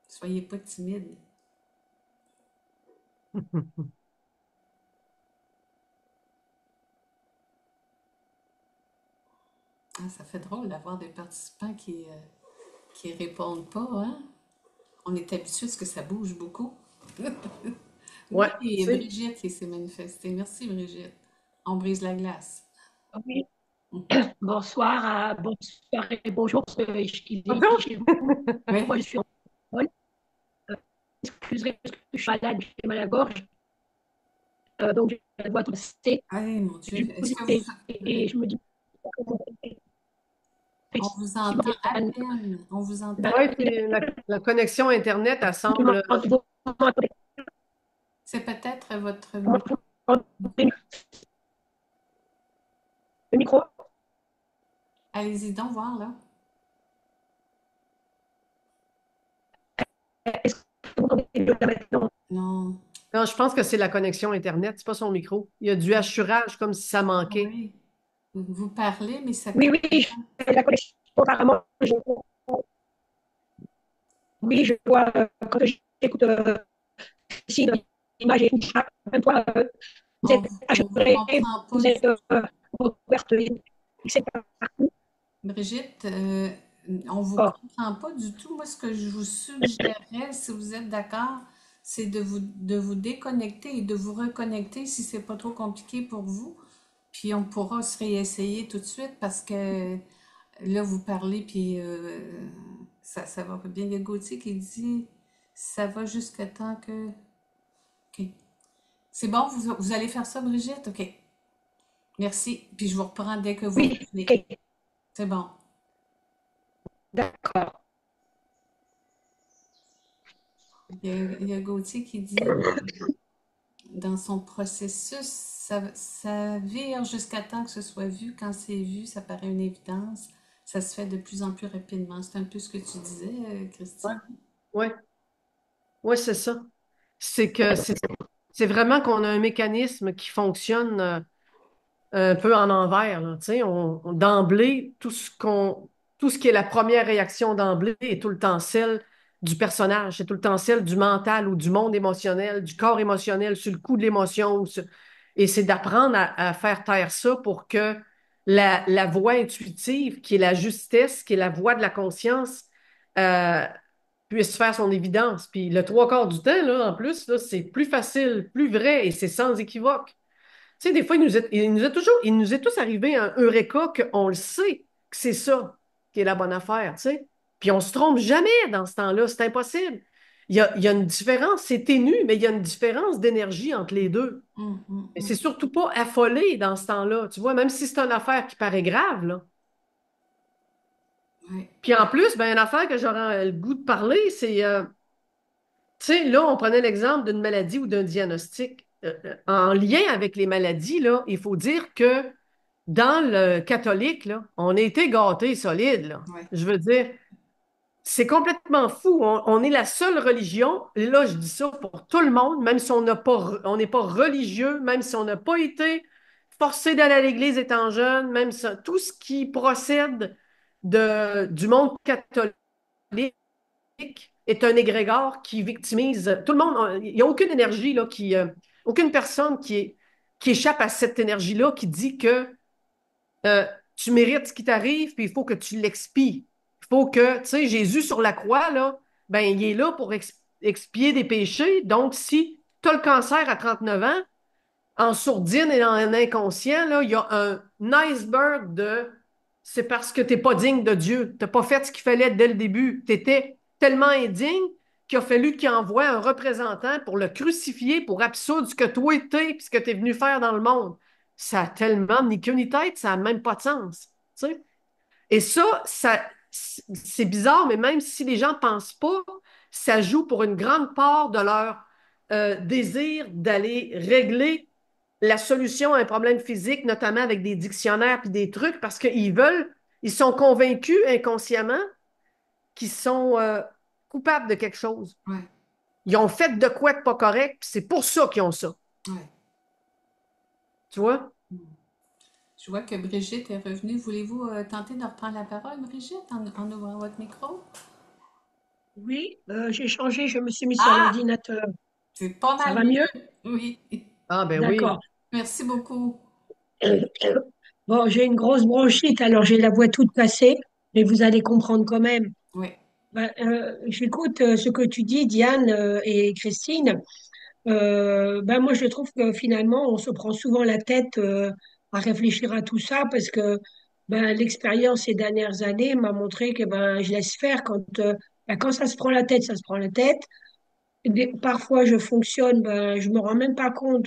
Soyez pas timide. Ah, ça fait drôle d'avoir des participants qui répondent pas, hein? On est habitué à ce que ça bouge beaucoup. ouais, Oui, tu et sais. Brigitte qui s'est manifestée. Merci, Brigitte. On brise la glace. Oui, bonsoir, bonsoir et bonjour, parce que il est ici Pardon? chez moi, Oui. je suis en vol. Excuserez parce que je suis malade, j'ai mal à la gorge, donc j'ai la voix cassée. Allez, mon Dieu. Je Est-ce me que vous... dis, et je me dis, On vous effectivement, entend à peine. On vous entend. Ouais, la connexion Internet, elle semble. vous m'entendez, C'est peut-être votre vous micro. m'entendez le micro? Allez-y donc voir, là. Est-ce que vous m'entendez mieux là maintenant? Non. Non, je pense que c'est la connexion Internet, c'est pas son micro. Il y a du hachurage comme si ça manquait. Oui. Vous parlez, mais ça Oui, coupe oui, tout le temps. c'est la connexion, apparemment. Oui, je vois, quand j'écoute ici l'image et même toi, vous êtes On vous assuré, comprend pas vous du êtes tout. recouverte, etc. Brigitte, on vous D'accord. comprend pas du tout. Moi, ce que je vous suggérerais, si vous êtes d'accord, c'est de vous déconnecter et de vous reconnecter si c'est pas trop compliqué pour vous. Puis on pourra se réessayer tout de suite parce que là, vous parlez, puis ça va pas bien. Il y a Gauthier qui dit ça va jusqu'à temps que. OK. C'est bon, vous allez faire ça, Brigitte? OK. Merci. Puis je vous reprends dès que vous Oui, revenez. ok, C'est bon. d'accord. Il y a Gauthier qui dit dans son processus, ça vire jusqu'à temps que ce soit vu. Quand c'est vu, ça paraît une évidence. Ça se fait de plus en plus rapidement. C'est un peu ce que tu disais, Ouais, Christian. ouais, ouais, c'est ça. C'est que c'est vraiment qu'on a un mécanisme qui fonctionne un peu en envers, là, tu sais, d'emblée, tout ce qui est la première réaction d'emblée est tout le temps celle du personnage, c'est tout le temps celle du mental ou du monde émotionnel, du corps émotionnel, sur le coup de l'émotion. Et c'est d'apprendre à faire taire ça pour que la voix intuitive, qui est la justesse, qui est la voix de la conscience, euh, puisse faire son évidence. Puis le trois quarts du temps, là, en plus, là, c'est plus facile, plus vrai et c'est sans équivoque. Tu sais, des fois, il nous est tous arrivé un eureka qu'on le sait que c'est ça qui est la bonne affaire, tu sais. Puis on se trompe jamais dans ce temps-là, c'est impossible. Il y a une différence, c'est ténu, mais il y a une différence d'énergie entre les deux. Hum, hum, Et c'est hum. surtout pas affolé dans ce temps-là, tu vois, même si c'est une affaire qui paraît grave, là. Ouais. Puis en plus, ben, une affaire que j'aurais le goût de parler, c'est, tu sais, là, on prenait l'exemple d'une maladie ou d'un diagnostic. En lien avec les maladies, là, il faut dire que dans le catholique, là, on a été gâtés solides, là. Ouais. Je veux dire, tu c'est complètement fou. On est la seule religion, et là je dis ça pour tout le monde, même si on n'est pas religieux, même si on n'a pas été forcé d'aller à l'église étant jeune, même si, tout ce qui procède du monde catholique est un égrégore qui victimise tout le monde. Il n'y a aucune énergie là, aucune personne qui échappe à cette énergie-là, qui dit que euh, tu mérites ce qui t'arrive, puis il faut que tu l'expies. Il faut que, tu sais, Jésus sur la croix, là, ben, il est là pour expier des péchés. Donc, si tu as le cancer à 39 ans, en sourdine et en inconscient, là, il y a un iceberg de c'est parce que tu n'es pas digne de Dieu. Tu n'as pas fait ce qu'il fallait dès le début. Tu étais tellement indigne qu'il a fallu qu'il envoie un représentant pour le crucifier, pour absoudre ce que toi étais et ce que tu es venu faire dans le monde. Ça a tellement ni queue ni tête, ça n'a même pas de sens. Tu sais? Et ça c'est bizarre, mais même si les gens ne pensent pas, ça joue pour une grande part de leur désir d'aller régler la solution à un problème physique, notamment avec des dictionnaires et des trucs, parce ils sont convaincus inconsciemment qu'ils sont coupables de quelque chose. Ouais, Ils ont fait de quoi de pas correct, puis c'est pour ça qu'ils ont ça. ouais. Tu vois? Je vois que Brigitte est revenue. Voulez-vous tenter de reprendre la parole, Brigitte, en ouvrant votre micro? Oui, j'ai changé, je me suis mis sur Ah, l'ordinateur. c'est pas Ça mal va mieux? mieux. Oui. Ah, ben oui. D'accord. Merci beaucoup. Bon, j'ai une grosse bronchite, alors j'ai la voix toute cassée, mais vous allez comprendre quand même. Oui. Ben, j'écoute ce que tu dis, Diane et Christine. Ben moi, je trouve que finalement, on se prend souvent la tête à réfléchir à tout ça parce que ben, l'expérience ces dernières années m'a montré que ben, je laisse faire quand ça se prend la tête, ça se prend la tête. Parfois, je fonctionne, ben, je me rends même pas compte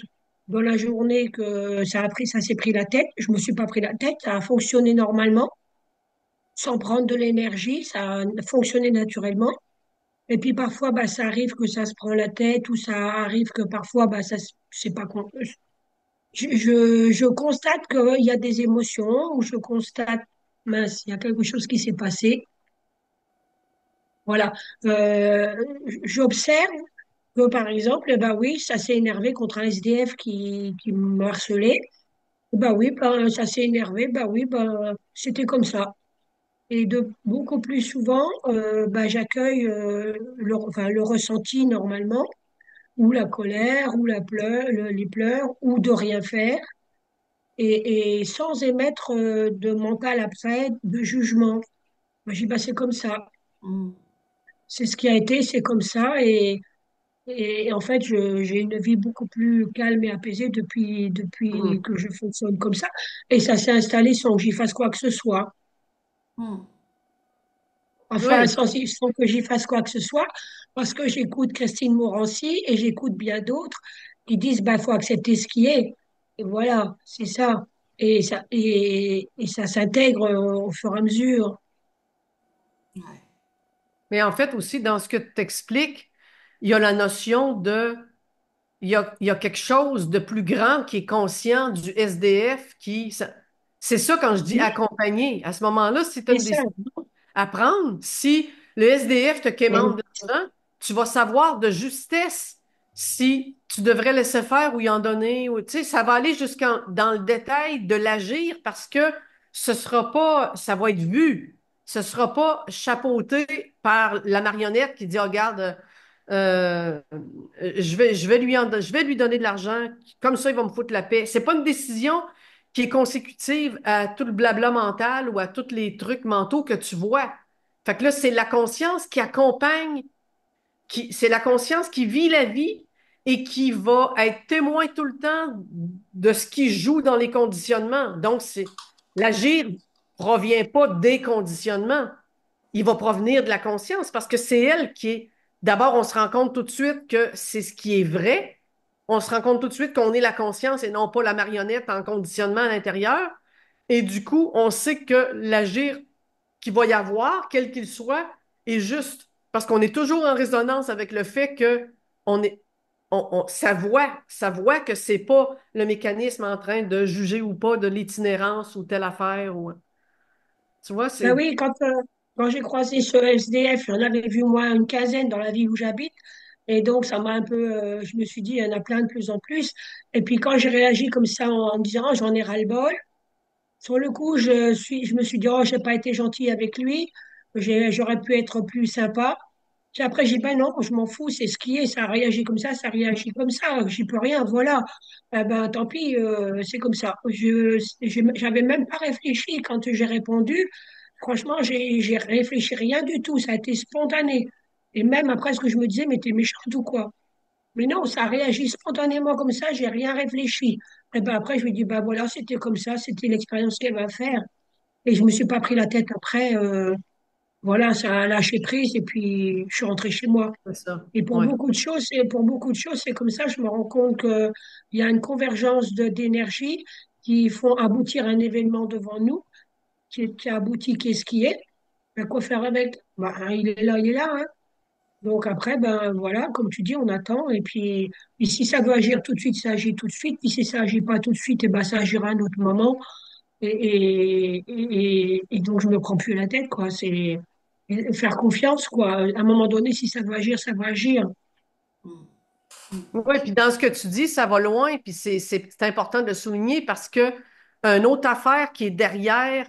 dans la journée que ça s'est pris la tête. Je me suis pas pris la tête, ça a fonctionné normalement, sans prendre de l'énergie, ça a fonctionné naturellement. Et puis parfois, bah, ça arrive que ça se prend la tête ou ça arrive que parfois, bah, c'est pas je constate qu'il y a des émotions ou je constate, mince, il y a quelque chose qui s'est passé. Voilà. Euh, J'observe que par exemple, eh ben oui, ça s'est énervé contre un SDF qui me harcelait. Bah oui, ben, ça s'est énervé. Bah oui, ben, c'était comme ça. Et de beaucoup plus souvent, bah, j'accueille enfin, le ressenti normalement, ou la colère, ou les pleurs, ou de rien faire, et sans émettre de mental après, de jugement. Moi, j'ai passé comme ça. Mm. C'est ce qui a été, c'est comme ça, et en fait, j'ai une vie beaucoup plus calme et apaisée depuis Mhm. que je fonctionne comme ça, et ça s'est installé sans que j'y fasse quoi que ce soit. Mm. Enfin, Oui. sans que j'y fasse quoi que ce soit, parce que j'écoute Christine Morancy et j'écoute bien d'autres qui disent, bah, faut accepter ce qui est. Et voilà, c'est ça. Et ça s'intègre au fur et à mesure. Ouais. Mais en fait, aussi, dans ce que tu expliques, il y a la notion il y a quelque chose de plus grand qui est conscient du SDF c'est ça quand je dis Oui, accompagner. À ce moment-là, si tu as c'est une ça. décision à prendre, si le SDF te quémande Oui, d'argent, tu vas savoir de justesse si tu devrais laisser faire ou y en donner. Ou, tu sais, ça va aller dans le détail de l'agir parce que ça va être vu. Ce sera pas chapeauté par la marionnette qui dit, oh, regarde, euh, je vais lui donner de l'argent, comme ça il va me foutre la paix. C'est pas une décision qui est consécutive à tout le blabla mental ou à tous les trucs mentaux que tu vois. Fait que là, c'est la conscience qui accompagne, c'est la conscience qui vit la vie et qui va être témoin tout le temps de ce qui joue dans les conditionnements. Donc, l'agir provient pas des conditionnements, il va provenir de la conscience parce que c'est elle qui est. D'abord, on se rend compte tout de suite que c'est ce qui est vrai. On se rend compte tout de suite qu'on est la conscience et non pas la marionnette en conditionnement à l'intérieur. Et du coup, on sait que l'agir qu'il va y avoir, quel qu'il soit, est juste. Parce qu'on est toujours en résonance avec le fait que on est, ça voit que c'est pas le mécanisme en train de juger ou pas de l'itinérance ou telle affaire. Tu vois, ben c'est. oui, quand j'ai croisé ce SDF, j'en avais vu moi une quinzaine dans la ville où j'habite. Et donc, ça m'a un peu, je me suis dit, il y en a plein de plus en plus. Et puis, quand j'ai réagi comme ça en me disant, oh, j'en ai ras-le-bol, sur le coup, je me suis dit, oh, j'ai pas été gentil avec lui, j'aurais pu être plus sympa. Puis après, j'ai dit, ben non, je m'en fous, c'est ce qui est, ça réagit comme ça réagit comme ça, j'y peux rien, voilà. Eh ben, tant pis, c'est comme ça. J'avais même pas réfléchi quand j'ai répondu. Franchement, j'ai réfléchi rien du tout, ça a été spontané. Et même après, ce que je me disais, mais t'es méchante ou quoi? Mais non, ça réagit spontanément comme ça, j'ai rien réfléchi. Et ben après, je me dis, ben voilà, c'était comme ça, c'était l'expérience qu'elle va faire. Et je me suis pas pris la tête après. Voilà, ça a lâché prise et puis je suis rentrée chez moi. C'est ça. Et pour Ouais. beaucoup de choses, c'est comme ça, je me rends compte qu'il y a une convergence d'énergie qui font aboutir un événement devant nous, qui aboutit, qu'est-ce qui est. Ben, quoi faire avec? Ben, il est là, hein. Donc après, ben voilà, comme tu dis, on attend. Et puis si ça veut agir tout de suite, ça agit tout de suite. Puis si ça agit pas tout de suite, et ben ça agira à un autre moment. Et donc je me prends plus la tête, quoi. C'est faire confiance, quoi. À un moment donné, si ça veut agir, ça va agir. Oui, puis dans ce que tu dis, ça va loin, puis c'est important de le souligner parce que une autre affaire qui est derrière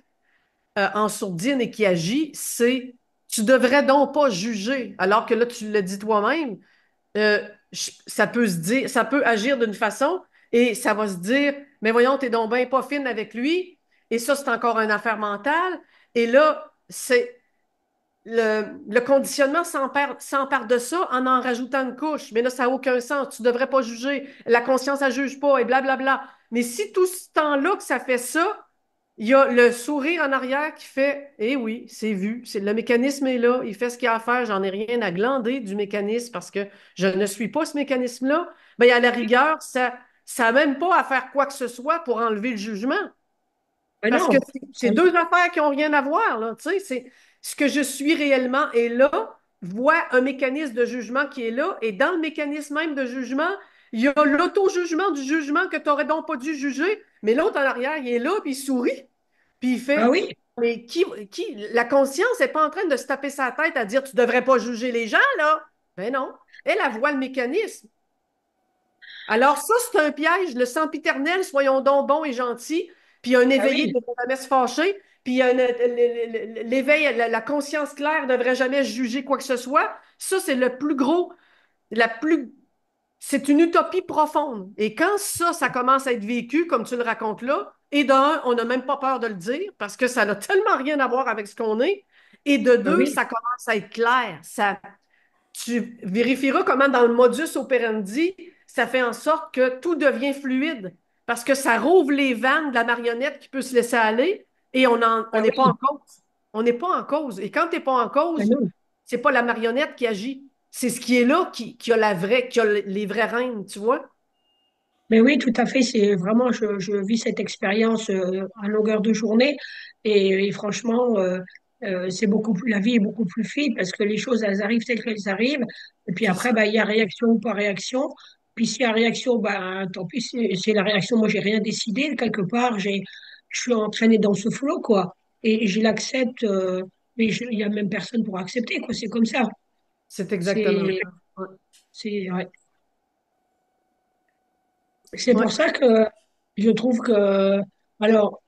en sourdine et qui agit, c'est tu devrais donc pas juger, alors que là, tu le dis toi-même, ça peut se dire, ça peut agir d'une façon et ça va se dire, mais voyons, t'es donc bien pas fine avec lui, et ça, c'est encore une affaire mentale, et là, c'est le conditionnement s'empare de ça en rajoutant une couche. Mais là, ça n'a aucun sens. Tu ne devrais pas juger. La conscience, elle ne juge pas et blablabla. Mais si tout ce temps-là que ça fait ça, il y a le sourire en arrière qui fait, eh oui, c'est vu, le mécanisme est là, il fait ce qu'il a à faire, j'en ai rien à glander du mécanisme parce que je ne suis pas ce mécanisme-là. Ben, à la rigueur, ça n'a même pas à faire quoi que ce soit pour enlever le jugement. Ben Parce que non, c'est deux affaires qui n'ont rien à voir, là. Tu sais, c'est ce que je suis réellement est là, voit un mécanisme de jugement qui est là, et dans le mécanisme même de jugement, il y a l'auto-jugement du jugement que tu n'aurais donc pas dû juger, mais l'autre en arrière, il est là, puis il sourit, puis il ah fait. oui, Mais la conscience n'est pas en train de se taper sa tête à dire tu ne devrais pas juger les gens, là. Ben non. Elle voit le mécanisme. Alors, ça, c'est un piège. Le sempiternel, soyons donc bons et gentils, puis un ah éveillé ne oui, devrait jamais se fâcher, puis l'éveil, la conscience claire ne devrait jamais juger quoi que ce soit. Ça, c'est le plus gros, la plus. C'est une utopie profonde. Et quand ça commence à être vécu, comme tu le racontes là, et d'un, on n'a même pas peur de le dire, parce que ça n'a tellement rien à voir avec ce qu'on est, et de ah deux, oui, ça commence à être clair. Tu vérifieras comment dans le modus operandi, ça fait en sorte que tout devient fluide parce que ça rouvre les vannes de la marionnette qui peut se laisser aller et on ah n'est pas en oui, cause. On n'est pas en cause. Et quand tu n'es pas en ben cause, non. c'est pas la marionnette qui agit. C'est ce qui est là qui a qui a les vraies rênes, tu vois? Mais oui, tout à fait. C'est vraiment, je vis cette expérience à longueur de journée et franchement, c'est beaucoup plus, la vie est beaucoup plus fluide parce que les choses, elles arrivent telles qu'elles arrivent. Et puis C'est après, ça. bah, il y a réaction ou pas réaction. Puis s'il y a réaction, bah, tant pis, c'est la réaction. Moi, j'ai rien décidé. Quelque part, je suis entraînée dans ce flot, quoi. Et je l'accepte, mais il y a même personne pour accepter, quoi. C'est comme ça. C'est exactement C'est, ça. Ouais. ouais. C'est Ouais. pour ça que je trouve que, alors,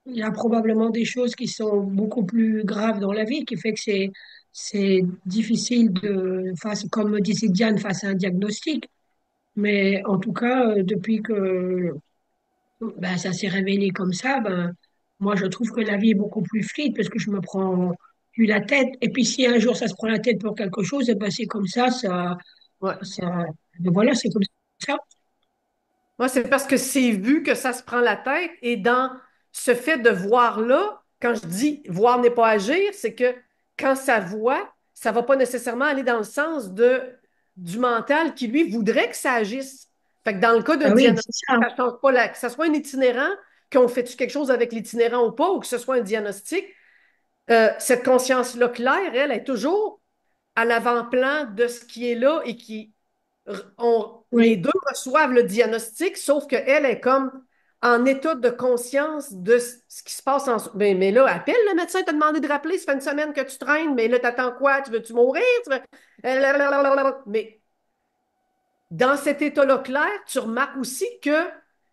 il y a probablement des choses qui sont beaucoup plus graves dans la vie, qui fait que c'est difficile comme disait Diane, face à un diagnostic. Mais en tout cas, depuis que ben, ça s'est révélé comme ça, ben, moi, je trouve que la vie est beaucoup plus fluide parce que je me prends plus la tête. Et puis, si un jour ça se prend la tête pour quelque chose, eh ben, c'est comme Ouais. ben voilà, c'est comme ça. Moi, c'est parce que c'est vu que ça se prend la tête et dans ce fait de voir là, quand je dis voir n'est pas agir, c'est que quand ça voit, ça va pas nécessairement aller dans le sens du mental qui, lui, voudrait que ça agisse. Fait que dans le cas d'un Ah oui, c'est diagnostic, ça. ça change pas que ce soit un itinérant, qu'on fait-tu quelque chose avec l'itinérant ou pas, ou que ce soit un diagnostic, cette conscience-là claire, elle est toujours à l'avant-plan de ce qui est là et les Oui, deux reçoivent le diagnostic, sauf qu'elle est comme en état de conscience de ce qui se passe en... mais là, appelle le médecin, t'a demandé de rappeler, ça fait une semaine que tu traînes, mais là, t'attends quoi? Tu veux-tu mourir? Mais dans cet état-là clair, tu remarques aussi que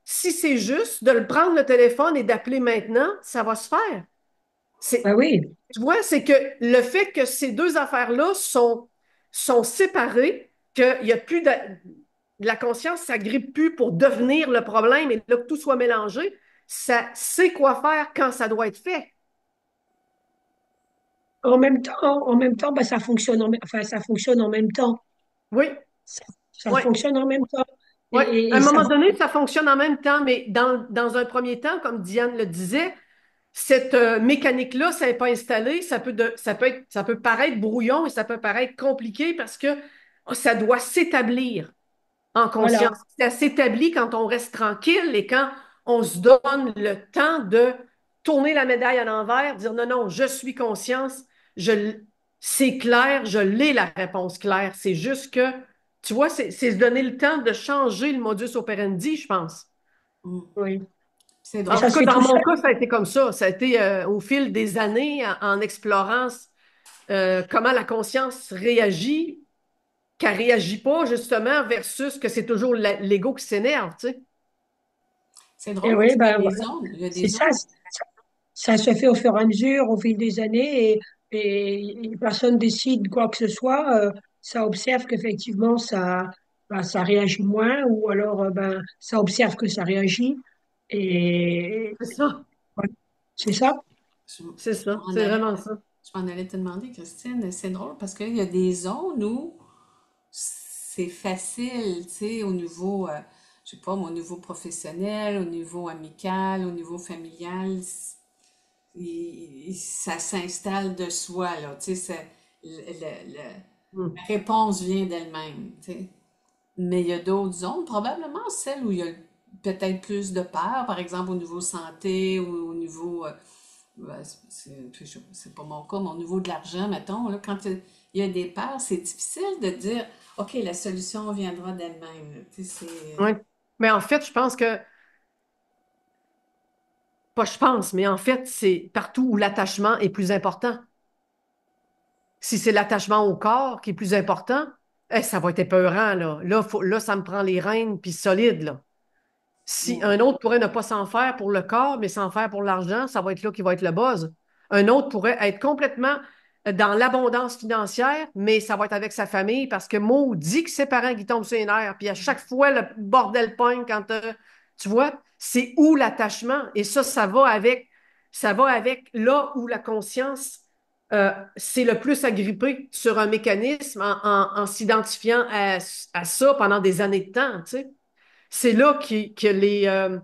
si c'est juste de le prendre le téléphone et d'appeler maintenant, ça va se faire. Ben C'est, oui. tu vois, c'est que le fait que ces deux affaires-là sont séparées, qu'il n'y a plus de la conscience, ça ne grippe plus pour devenir le problème et là que tout soit mélangé, ça sait quoi faire quand ça doit être fait. En même temps, ben, ça fonctionne en même temps. Oui, Ça, ça oui, fonctionne en même temps. oui. À Et un ça, moment donné, ça fonctionne en même temps, mais dans un premier temps, comme Diane le disait, cette mécanique-là, ça n'est pas installé, ça peut paraître brouillon et ça peut paraître compliqué parce que ça doit s'établir en voilà. conscience. Ça s'établit quand on reste tranquille et quand on se donne le temps de tourner la médaille à l'envers, dire non, non, je suis conscience, je, c'est clair, je l'ai la réponse claire. C'est juste que, tu vois, c'est se donner le temps de changer le modus operandi, je pense. Mm. Oui. C'est Et En drôle ça tout se cas, fait dans tout mon seul. cas, ça a été comme ça. Ça a été au fil des années, en explorant comment la conscience réagit, qu'elle réagit pas, justement, versus que c'est toujours l'ego qui s'énerve, tu sais. c'est Et drôle oui, parce qu'il y a ben, des voilà. zones. Il y a des C'est ça. zones. Ça se fait au fur et à mesure, au fil des années, et personne décide quoi que ce soit. Ça observe qu'effectivement, ça réagit moins, ou alors ben, ça observe que ça réagit. Et C'est ça. voilà. C'est ça. Je, C'est je ça. m'en C'est allais, vraiment ça. je m'en allais te demander, Christine. C'est drôle parce qu'il y a des zones où c'est facile, tu sais, au niveau, je sais pas, au niveau professionnel, au niveau amical, au niveau familial, ça s'installe de soi, là, tu sais, Hmm. la réponse vient d'elle-même, tu sais. Mais il y a d'autres zones, probablement celles où il y a peut-être plus de peur, par exemple au niveau santé ou au niveau, ben, c'est pas mon cas, mais au niveau de l'argent, mettons, là, quand il y a des peurs, c'est difficile de dire, OK, la solution viendra d'elle-même, là. Tu sais, c'est... Ouais. Mais en fait, je pense que, pas je pense, mais en fait, c'est partout où l'attachement est plus important. Si c'est l'attachement au corps qui est plus important, ça va être épeurant, là. Là, ça me prend les rênes, puis solide, là. Si Ouais. un autre pourrait ne pas s'en faire pour le corps, mais s'en faire pour l'argent, ça va être là qui va être le buzz. Un autre pourrait être complètement dans l'abondance financière, mais ça va être avec sa famille parce que maudit que ses parents qui tombent sur les nerfs. Puis à chaque fois, le bordel pogne quand tu vois, c'est où l'attachement. Et ça va avec là où la conscience c'est le plus agrippé sur un mécanisme en s'identifiant à ça pendant des années de temps, tu sais. C'est là que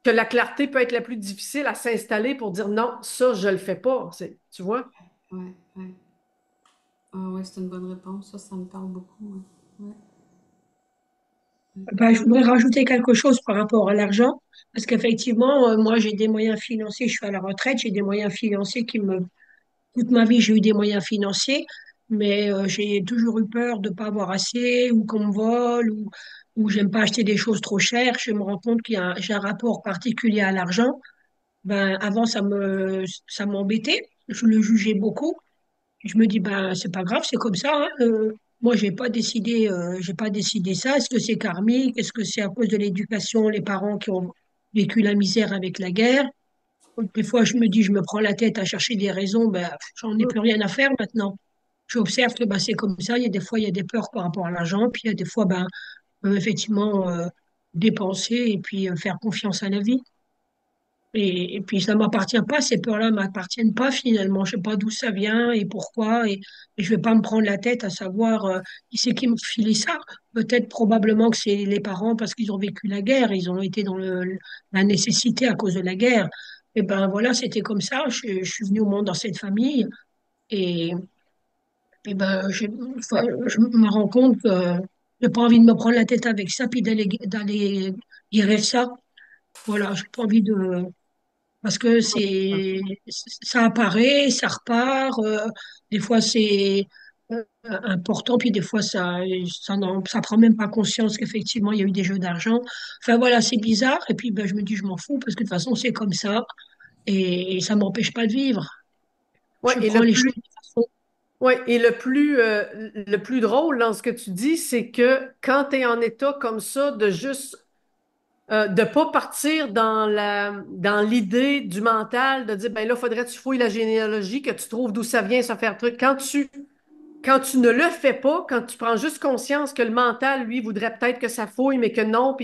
la clarté peut être la plus difficile à s'installer pour dire non, ça, je le fais pas. Tu vois? Ouais, ouais. Ah ouais, c'est une bonne réponse. Ça me parle beaucoup. Ouais. Ouais. Ben, je voudrais rajouter quelque chose par rapport à l'argent, parce qu'effectivement, moi, j'ai des moyens financiers, je suis à la retraite, j'ai des moyens financiers toute ma vie, j'ai eu des moyens financiers, mais j'ai toujours eu peur de pas avoir assez, ou qu'on me vole, ou j'aime pas acheter des choses trop chères. Je me rends compte j'ai un rapport particulier à l'argent. Ben, avant, ça m'embêtait, je le jugeais beaucoup. Je me dis, ben, c'est pas grave, c'est comme ça, hein. Moi, j'ai pas décidé ça. Est-ce que c'est karmique? Est-ce que c'est à cause de l'éducation, les parents qui ont vécu la misère avec la guerre? Des fois, je me dis, je me prends la tête à chercher des raisons, ben, j'en ai plus rien à faire maintenant. J'observe que ben, c'est comme ça. Il y a des fois, il y a des peurs par rapport à l'argent, puis il y a des fois, ben, effectivement, dépenser et puis faire confiance à la vie. Et puis ça m'appartient pas, ces peurs-là m'appartiennent pas finalement. Je sais pas d'où ça vient et pourquoi. Et je vais pas me prendre la tête à savoir qui c'est qui me filait ça. Peut-être probablement que c'est les parents parce qu'ils ont vécu la guerre, ils ont été dans la nécessité à cause de la guerre. Et ben voilà, c'était comme ça. Je suis venue au monde dans cette famille et, et ben enfin, je me rends compte que j'ai pas envie de me prendre la tête avec ça puis d'aller guérir ça. Voilà, j'ai pas envie de parce que ça apparaît, ça repart. Des fois, c'est important. Puis des fois, ça prend même pas conscience qu'effectivement, il y a eu des jeux d'argent. Enfin voilà, c'est bizarre. Et puis ben, je me dis, je m'en fous parce que de toute façon, c'est comme ça. Et ça m'empêche pas de vivre. Ouais, Je prends les choses de façon. ouais, et le plus drôle dans ce que tu dis, c'est que quand tu es en état comme ça, de juste de pas partir dans l'idée du mental, de dire, ben là, faudrait que tu fouilles la généalogie, que tu trouves d'où ça vient, ça faire truc. Quand tu ne le fais pas, quand tu prends juste conscience que le mental, lui, voudrait peut-être que ça fouille, mais que non,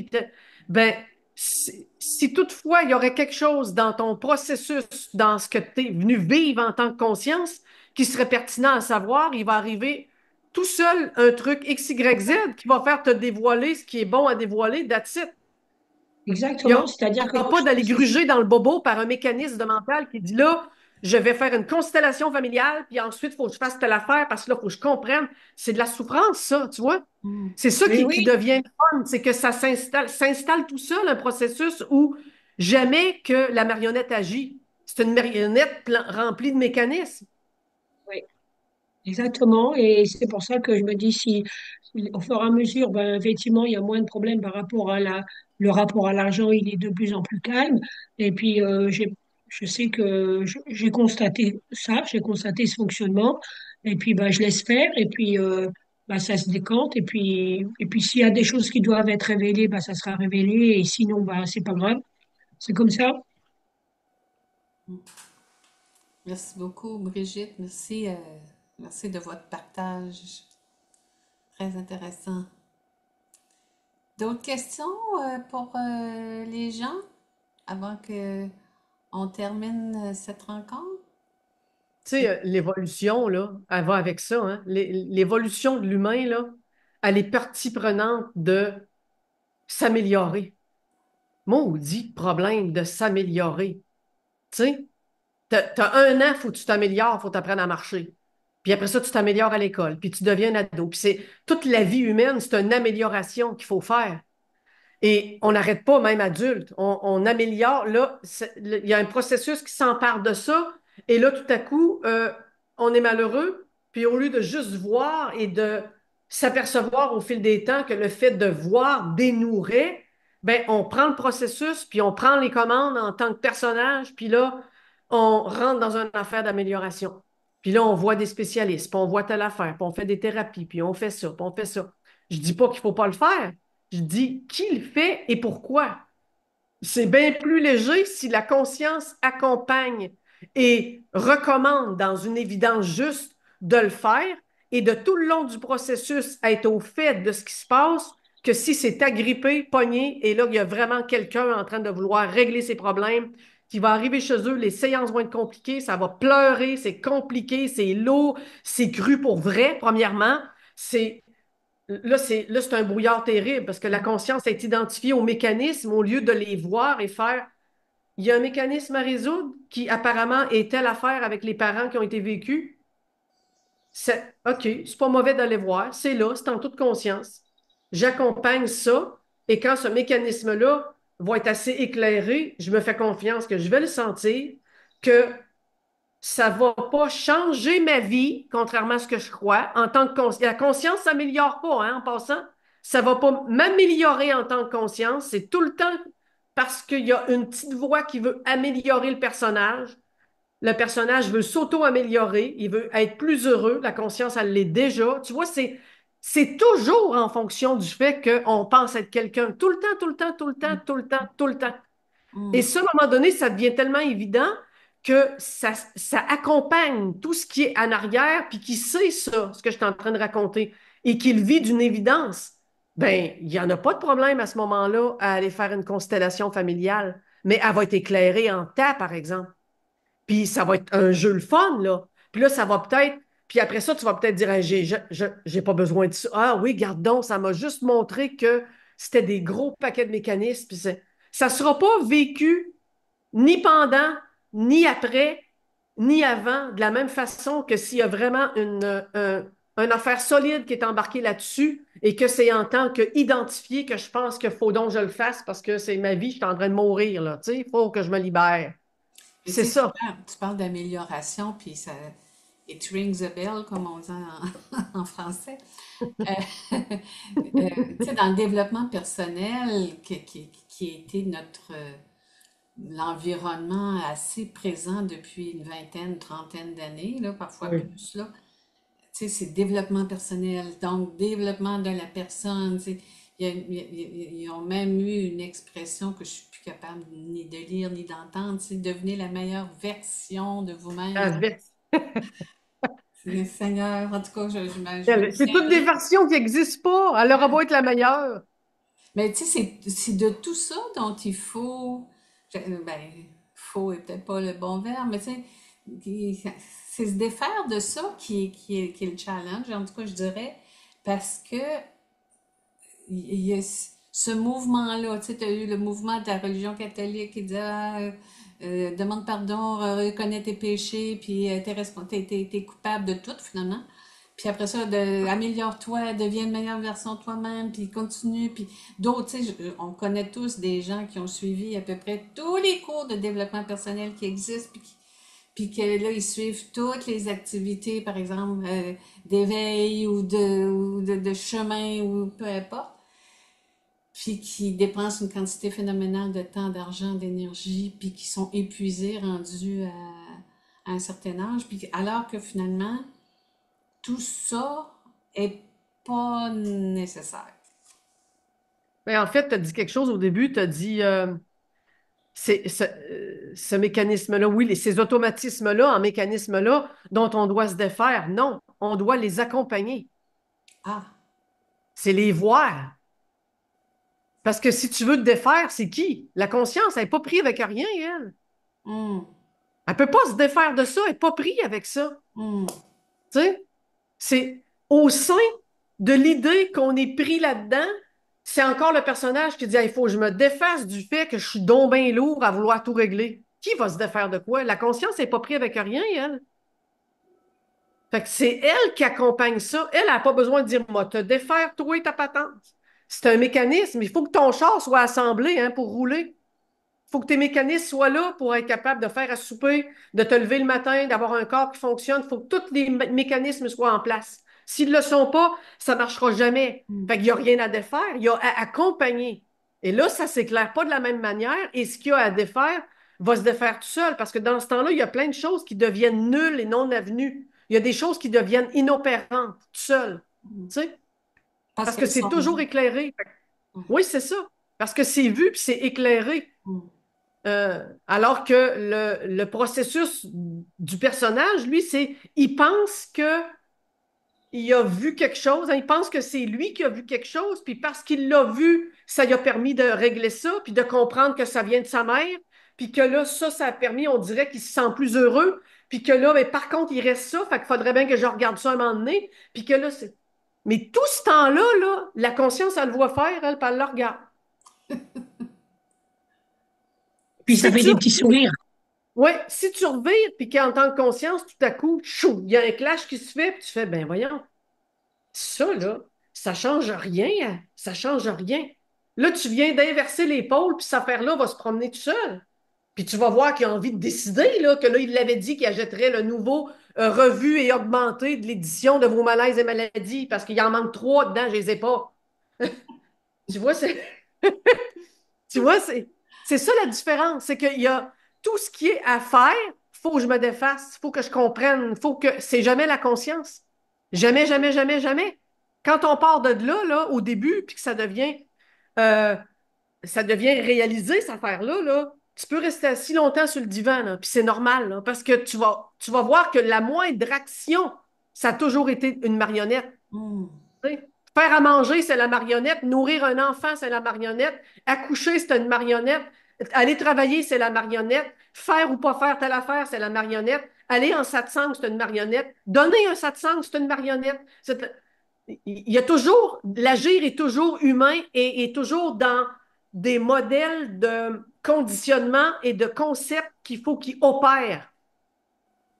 ben, si toutefois il y aurait quelque chose dans ton processus, dans ce que tu es venu vivre en tant que conscience, qui serait pertinent à savoir, il va arriver tout seul un truc X, Y, Z qui va faire te dévoiler ce qui est bon à dévoiler, that's it. Il n'y Exactement. C'est-à-dire que aura moi, pas je d'aller trouve que gruger dans le bobo par un mécanisme de mental qui dit là, je vais faire une constellation familiale, puis ensuite, il faut que je fasse telle affaire parce que là, il faut que je comprenne. C'est de la souffrance, ça, tu vois? Mm. C'est ça oui, qui oui, devient fun, c'est que ça s'installe tout seul, un processus où jamais que la marionnette agit. C'est une marionnette remplie de mécanismes. oui, exactement. Et c'est pour ça que je me dis si au fur et à mesure, ben, effectivement, il y a moins de problèmes par rapport à le rapport à l'argent, il est de plus en plus calme. Et puis, je sais que j'ai constaté ça, j'ai constaté ce fonctionnement. Et puis, ben, je laisse faire. Et puis, ben, ça se décante. Et puis, s'il y a des choses qui doivent être révélées, ben, ça sera révélé. Et sinon, ben, c'est pas grave. C'est comme ça. Merci beaucoup, Brigitte. Merci, merci de votre partage. Très intéressant. D'autres questions pour les gens avant que on termine cette rencontre? Tu sais, l'évolution, là, elle va avec ça, hein. L'évolution de l'humain, là, elle est partie prenante de s'améliorer. Maudit problème de s'améliorer. Tu sais, t'as un an, faut que tu t'améliores, faut t'apprendre à marcher. Puis après ça, tu t'améliores à l'école, puis tu deviens un ado. Puis c'est toute la vie humaine, c'est une amélioration qu'il faut faire. Et on n'arrête pas, même adulte. On améliore. Là, il y a un processus qui s'empare de ça. Et là, tout à coup, on est malheureux. Puis au lieu de juste voir et de s'apercevoir au fil des temps que le fait de voir dénouerait, ben, on prend le processus, puis on prend les commandes en tant que personnage, puis là, on rentre dans une affaire d'amélioration. Puis là, on voit des spécialistes, puis on voit telle affaire, puis on fait des thérapies, puis on fait ça, puis on fait ça. Je dis pas qu'il faut pas le faire. Je dis qui le fait et pourquoi. C'est bien plus léger si la conscience accompagne et recommande dans une évidence juste de le faire et de tout le long du processus être au fait de ce qui se passe que si c'est agrippé, pogné, et là, il y a vraiment quelqu'un en train de vouloir régler ses problèmes, qui va arriver chez eux, les séances vont être compliquées, ça va pleurer, c'est compliqué, c'est lourd, c'est cru pour vrai, premièrement. Là, c'est un brouillard terrible parce que la conscience est identifiée aux mécanismes au lieu de les voir et faire. Il y a un mécanisme à résoudre qui apparemment est telle affaire avec les parents qui ont été vécus. OK, c'est pas mauvais d'aller voir. C'est là, c'est en toute conscience. J'accompagne ça et quand ce mécanisme-là va être assez éclairé, je me fais confiance que je vais le sentir, que ça va pas changer ma vie, contrairement à ce que je crois. En tant que la conscience s'améliore pas, hein, en passant. Ça va pas m'améliorer en tant que conscience. C'est tout le temps parce qu'il y a une petite voix qui veut améliorer le personnage. Le personnage veut s'auto-améliorer, il veut être plus heureux. La conscience, elle l'est déjà. Tu vois, c'est toujours en fonction du fait qu'on pense être quelqu'un tout le temps, tout le temps, tout le temps, tout le temps, tout le temps. Et Mm. ça, à un moment donné, ça devient tellement évident que ça accompagne tout ce qui est en arrière, puis qui sait ça, ce que je suis en train de raconter, et qu'il vit d'une évidence. Ben, il n'y en a pas de problème à ce moment-là à aller faire une constellation familiale, mais elle va être éclairée en tas, par exemple. Puis ça va être un jeu le fun, là. Puis là, ça va peut-être. Puis après ça, tu vas peut-être dire, hey, j'ai pas besoin de ça. Ah oui, garde donc, ça m'a juste montré que c'était des gros paquets de mécanismes. Puis ça ne sera pas vécu ni pendant, ni après, ni avant, de la même façon que s'il y a vraiment une affaire solide qui est embarquée là-dessus et que c'est en tant qu'identifié que je pense qu'il faut donc que je le fasse parce que c'est ma vie, je suis en train de mourir, là. Tu sais, il faut que je me libère. Puis C'est tu sais, ça. tu parles d'amélioration, puis ça, It rings a bell, comme on dit en français. Euh, Tu sais, dans le développement personnel, qui a été l'environnement assez présent depuis une vingtaine, trentaine d'années, là, parfois Oui. plus, là. Tu sais, c'est développement personnel, donc développement de la personne. Tu sais. Ils ont même eu une expression que je suis plus capable ni de lire ni d'entendre, c'est devenez la meilleure version de vous-même. Avec. Seigneur, en tout cas, je me C'est toutes des tiendrai. versions qui n'existent pas. Elle aura beau être la meilleure. Mais tu sais, c'est de tout ça dont il faut, ben, faut est peut-être pas le bon verbe, mais tu sais, c'est se défaire de ça qui est le challenge, en tout cas, je dirais, parce que il y a ce mouvement-là, tu sais, tu as eu le mouvement de la religion catholique qui dit, demande pardon, reconnais tes péchés, puis t'es coupable de tout, finalement. Puis après ça, améliore-toi, deviens une meilleure version de toi-même, puis continue. Puis d'autres, tu sais, on connaît tous des gens qui ont suivi à peu près tous les cours de développement personnel qui existent, puis que là, ils suivent toutes les activités, par exemple, d'éveil ou de chemin ou peu importe, puis qui dépensent une quantité phénoménale de temps, d'argent, d'énergie, puis qui sont épuisés, rendus à un certain âge, puis alors que finalement, tout ça est pas nécessaire. Mais en fait, tu as dit quelque chose au début. Tu as dit ce mécanisme-là, oui, ces automatismes-là, en mécanisme-là, dont on doit se défaire. Non, on doit les accompagner. Ah, C'est les voir. Parce que si tu veux te défaire, c'est qui? La conscience, elle n'est pas prise avec rien, elle. hum, Elle peut pas se défaire de ça, elle n'est pas prise avec ça. hum, Tu sais? C'est au sein de l'idée qu'on est pris là-dedans, c'est encore le personnage qui dit, il faut que je me défasse du fait que je suis donc bien lourd à vouloir tout régler. Qui va se défaire de quoi? La conscience n'est pas prise avec rien, elle. Fait que c'est elle qui accompagne ça. Elle n'a pas besoin de dire, moi, te défaire, toi et ta patente. C'est un mécanisme. Il faut que ton char soit assemblé, hein, pour rouler. Il faut que tes mécanismes soient là pour être capable de faire à souper, de te lever le matin, d'avoir un corps qui fonctionne. Il faut que tous les mécanismes soient en place. S'ils ne le sont pas, ça ne marchera jamais. hum, Fait qu'il n'y a rien à défaire, il y a à accompagner. Et là, ça ne s'éclaire pas de la même manière. Et ce qu'il y a à défaire va se défaire tout seul. Parce que dans ce temps-là, il y a plein de choses qui deviennent nulles et non avenues. Il y a des choses qui deviennent inopérantes, tout seul. hum. Tu sais? Parce Parce que qu'elles c'est sont toujours vues. éclairé. Hum, Oui, c'est ça. Parce que c'est vu puis c'est éclairé. hum, Alors que le processus du personnage, lui, c'est, il pense que il a vu quelque chose, hein, il pense que c'est lui qui a vu quelque chose, puis parce qu'il l'a vu, ça lui a permis de régler ça, puis de comprendre que ça vient de sa mère, puis que là, ça a permis, on dirait qu'il se sent plus heureux, puis que là, mais par contre, il reste ça, fait qu'il faudrait bien que je regarde ça un moment donné, puis que là, c'est... Mais tout ce temps-là, là, la conscience, elle le voit faire, elle, puis elle le regarde. Puis ça Si fait tu des petits sourires. Ouais, si tu revires, puis qu'en tant que conscience, tout à coup, chou, il y a un clash qui se fait, puis tu fais, ben voyons, ça, là, ça change rien, hein, ça change rien. Là, tu viens d'inverser les pôles, puis cette affaire-là va se promener tout seul. Puis tu vas voir qu'il a envie de décider, là, que là, il l'avait dit qu'il achèterait le nouveau revu et augmenté de l'édition de vos malaises et maladies, parce qu'il en manque trois dedans, je les ai pas. Tu vois, c'est... Tu vois, c'est ça la différence. C'est qu'il y a tout ce qui est à faire, il faut que je me défasse, il faut que je comprenne, il faut que. C'est jamais la conscience. Jamais, jamais, jamais, jamais. Quand on part de là, là, au début, puis que euh, ça devient réalisé, cette affaire-là, là, tu peux rester assis longtemps sur le divan, là, puis c'est normal, là, parce que tu vas voir que la moindre action, ça a toujours été une marionnette. hum. sais. Faire à manger, c'est la marionnette. Nourrir un enfant, c'est la marionnette. Accoucher, c'est une marionnette. Aller travailler, c'est la marionnette. Faire ou pas faire telle affaire, c'est la marionnette. Aller en satsang, c'est une marionnette. Donner un satsang, c'est une marionnette. Il y a toujours, l'agir est toujours humain et est toujours dans des modèles de conditionnement et de concepts qu'il faut qu'ils opèrent.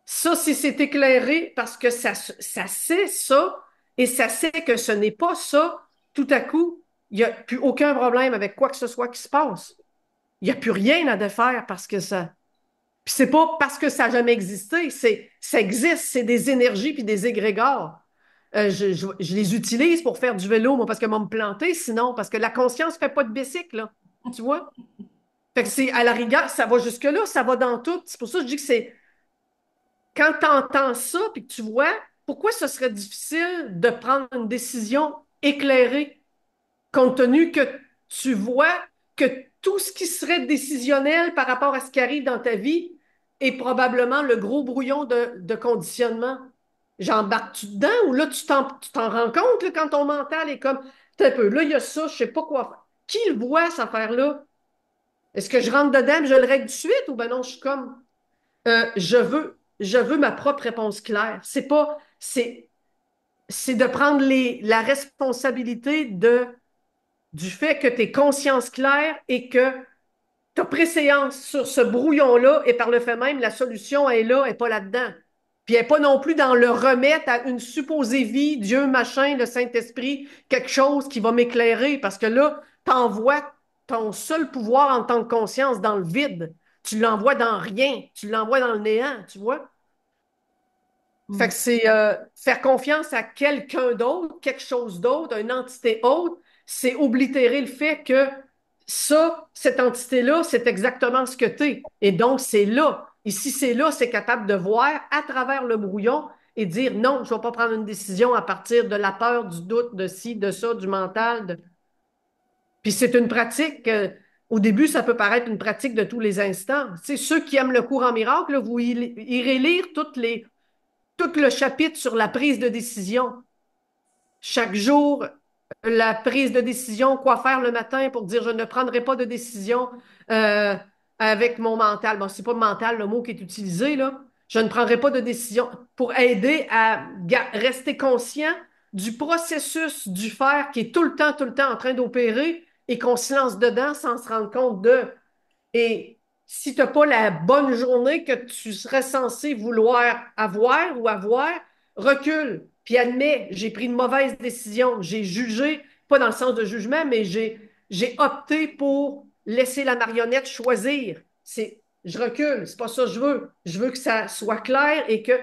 Ça, si c'est éclairé parce que ça sait ça et ça sait que ce n'est pas ça, tout à coup, il n'y a plus aucun problème avec quoi que ce soit qui se passe. Il n'y a plus rien à défaire parce que ça. Puis c'est pas parce que ça n'a jamais existé, ça existe, c'est des énergies puis des égrégores. Je les utilise pour faire du vélo, moi, parce que moi me planter, sinon, parce que la conscience fait pas de bicycle, là. Tu vois? Fait que c'est, à la rigueur, ça va jusque-là, ça va dans tout. C'est pour ça que je dis que c'est, quand tu entends ça, puis que tu vois, pourquoi ce serait difficile de prendre une décision éclairée, compte tenu que tu vois que tout ce qui serait décisionnel par rapport à ce qui arrive dans ta vie est probablement le gros brouillon de conditionnement. J'embarque-tu dedans ou là, tu t'en rends compte là, quand ton mental est comme, un peu, là, il y a ça, je sais pas quoi faire. Qui le voit, cette affaire-là? Est-ce que je rentre dedans et je le règle de suite ou ben non, je suis comme, je veux ma propre réponse claire. C'est de prendre la responsabilité du fait que tu es conscience claire et que tu as préséance sur ce brouillon-là et par le fait même, la solution est là, elle n'est pas là-dedans. Puis elle n'est pas non plus dans le remettre à une supposée vie, Dieu, machin, le Saint-Esprit, quelque chose qui va m'éclairer, parce que là, tu envoies ton seul pouvoir en tant que conscience dans le vide. Tu l'envoies dans rien, tu l'envoies dans le néant, tu vois? Fait Hmm. que c'est faire confiance à quelqu'un d'autre, quelque chose d'autre, une entité autre, c'est oblitérer le fait que ça, cette entité-là, c'est exactement ce que tu es. Et donc, c'est là. Et si c'est là, c'est capable de voir à travers le brouillon et dire non, je ne vais pas prendre une décision à partir de la peur, du doute, de ci, de ça, du mental. Puis c'est une pratique, au début, ça peut paraître une pratique de tous les instants. Tu sais, ceux qui aiment le cours en miracle, là, vous irez lire tout le chapitre sur la prise de décision. Chaque jour, la prise de décision, quoi faire le matin pour dire je ne prendrai pas de décision euh, avec mon mental. Bon, c'est pas mental le mot qui est utilisé, là. Je ne prendrai pas de décision pour aider à rester conscient du processus du faire qui est tout le temps en train d'opérer et qu'on se lance dedans sans se rendre compte de. Et si tu n'as pas la bonne journée que tu serais censé vouloir avoir, recule. Puis admets, j'ai pris une mauvaise décision. J'ai jugé, pas dans le sens de jugement, mais j'ai opté pour laisser la marionnette choisir. Je recule, c'est pas ça que je veux. Je veux que ça soit clair et que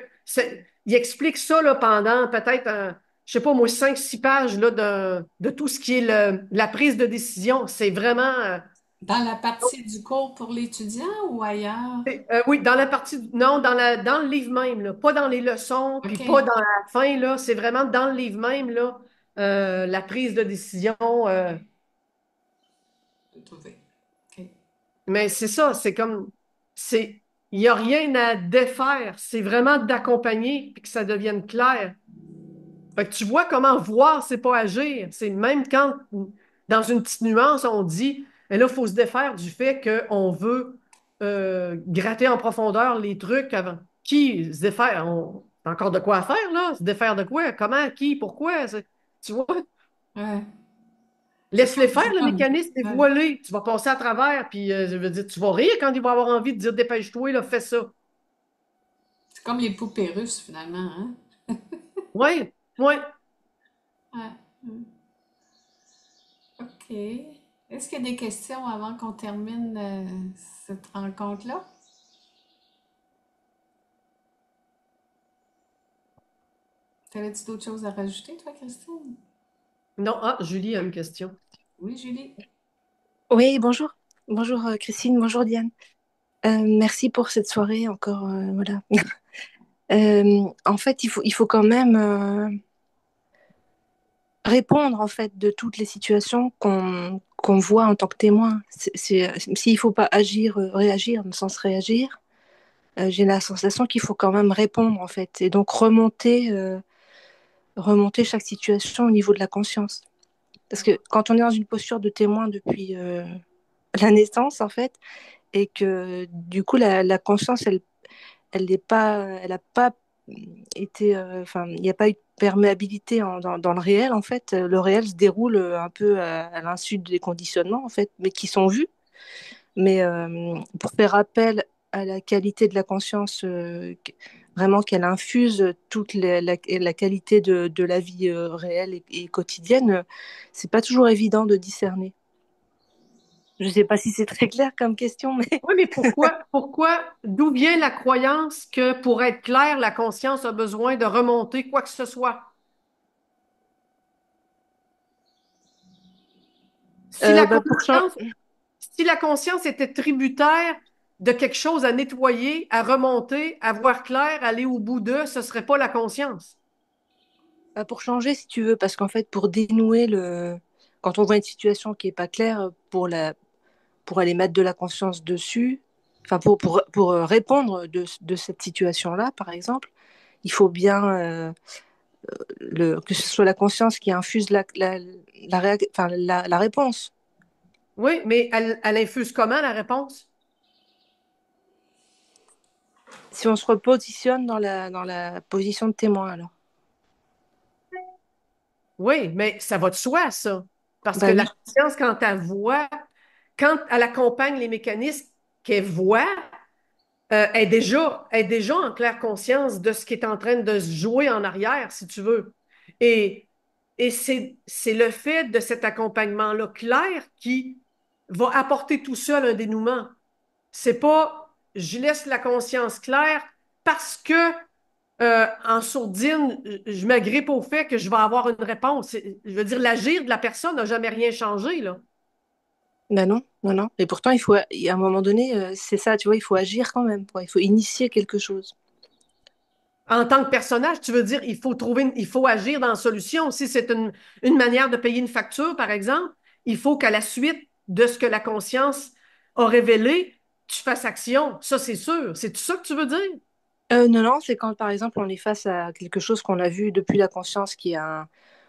il explique ça là, pendant peut-être, je sais pas moi, 5, 6 pages là, de tout ce qui est la prise de décision. C'est vraiment Dans la partie du cours pour l'étudiant ou ailleurs? oui, dans la partie, non, dans le livre même, là, pas dans les leçons, puis pas OK. dans la fin, là, c'est vraiment dans le livre même, là, la prise de décision. J'ai trouvé. OK. Mais c'est ça, il n'y a rien à défaire, c'est vraiment d'accompagner, puis que ça devienne clair. Fait que tu vois comment voir, c'est pas agir. C'est même quand, dans une petite nuance, on dit, mais là, il faut se défaire du fait qu'on veut gratter en profondeur les trucs avant. Qui se défaire? T'as encore de quoi à faire, là? Se défaire de quoi? Comment? Qui? Pourquoi? Tu vois? Ouais. Laisse-les faire, C'est le comme, mécanisme est ouais. voilé. Tu vas passer à travers, puis je veux dire, tu vas rire quand il va avoir envie de dire dépêche-toi, là, fais ça. C'est comme les poupées russes, finalement, hein? Oui, oui. Ouais. Hmm. OK. Est-ce qu'il y a des questions avant qu'on termine cette rencontre-là? T'avais-tu d'autres choses à rajouter, toi, Christine? Non, Julie a une question. Oui, Julie? Oui, bonjour. Bonjour Christine, bonjour Diane. Merci pour cette soirée encore. Voilà. En fait, il faut quand même répondre en fait de toutes les situations qu'on voit en tant que témoin. S'il faut pas agir, réagir, dans le sens réagir, j'ai la sensation qu'il faut quand même répondre en fait, et donc remonter chaque situation au niveau de la conscience. Parce que quand on est dans une posture de témoin depuis la naissance en fait, et que du coup la conscience elle n'est pas elle a pas été enfin il n'y a pas eu de perméabilité dans le réel en fait. Le réel se déroule un peu à l'insu des conditionnements en fait, mais qui sont vus, mais pour faire appel à la qualité de la conscience, vraiment qu'elle infuse toute la qualité de la vie réelle et quotidienne, c'est pas toujours évident de discerner. Je ne sais pas si c'est très clair comme question, mais Oui, mais d'où vient la croyance que pour être clair, la conscience a besoin de remonter quoi que ce soit? Si la pour changer. conscience, si la conscience était tributaire de quelque chose à nettoyer, à remonter, à voir clair, aller au bout de, ce serait pas la conscience. Pour changer, si tu veux, parce qu'en fait, pour dénouer quand on voit une situation qui est pas claire, pour aller mettre de la conscience dessus, enfin, pour répondre de cette situation-là, par exemple, il faut bien que ce soit la conscience qui infuse enfin, la réponse. Oui, mais elle infuse comment la réponse? Si on se repositionne dans la position de témoin, alors. Oui, mais ça va de soi, ça. Parce que Bah la oui. conscience, quand elle accompagne les mécanismes qu'elle voit, est déjà en claire conscience de ce qui est en train de se jouer en arrière, si tu veux. Et, et c'est le fait de cet accompagnement-là clair qui va apporter tout seul un dénouement. C'est pas je laisse la conscience claire parce que en sourdine, je m'agrippe au fait que je vais avoir une réponse. Je veux dire, l'agir de la personne n'a jamais rien changé, là. Ben non, non, non. Et pourtant, à un moment donné, c'est ça, tu vois, il faut agir quand même, quoi. Il faut initier quelque chose. En tant que personnage, tu veux dire, il faut agir dans la solution. Si c'est une manière de payer une facture, par exemple, il faut qu'à la suite de ce que la conscience a révélé, tu fasses action. Ça, c'est sûr. C'est tout ça que tu veux dire? Non, non, c'est quand, par exemple, on est face à quelque chose qu'on a vu depuis la conscience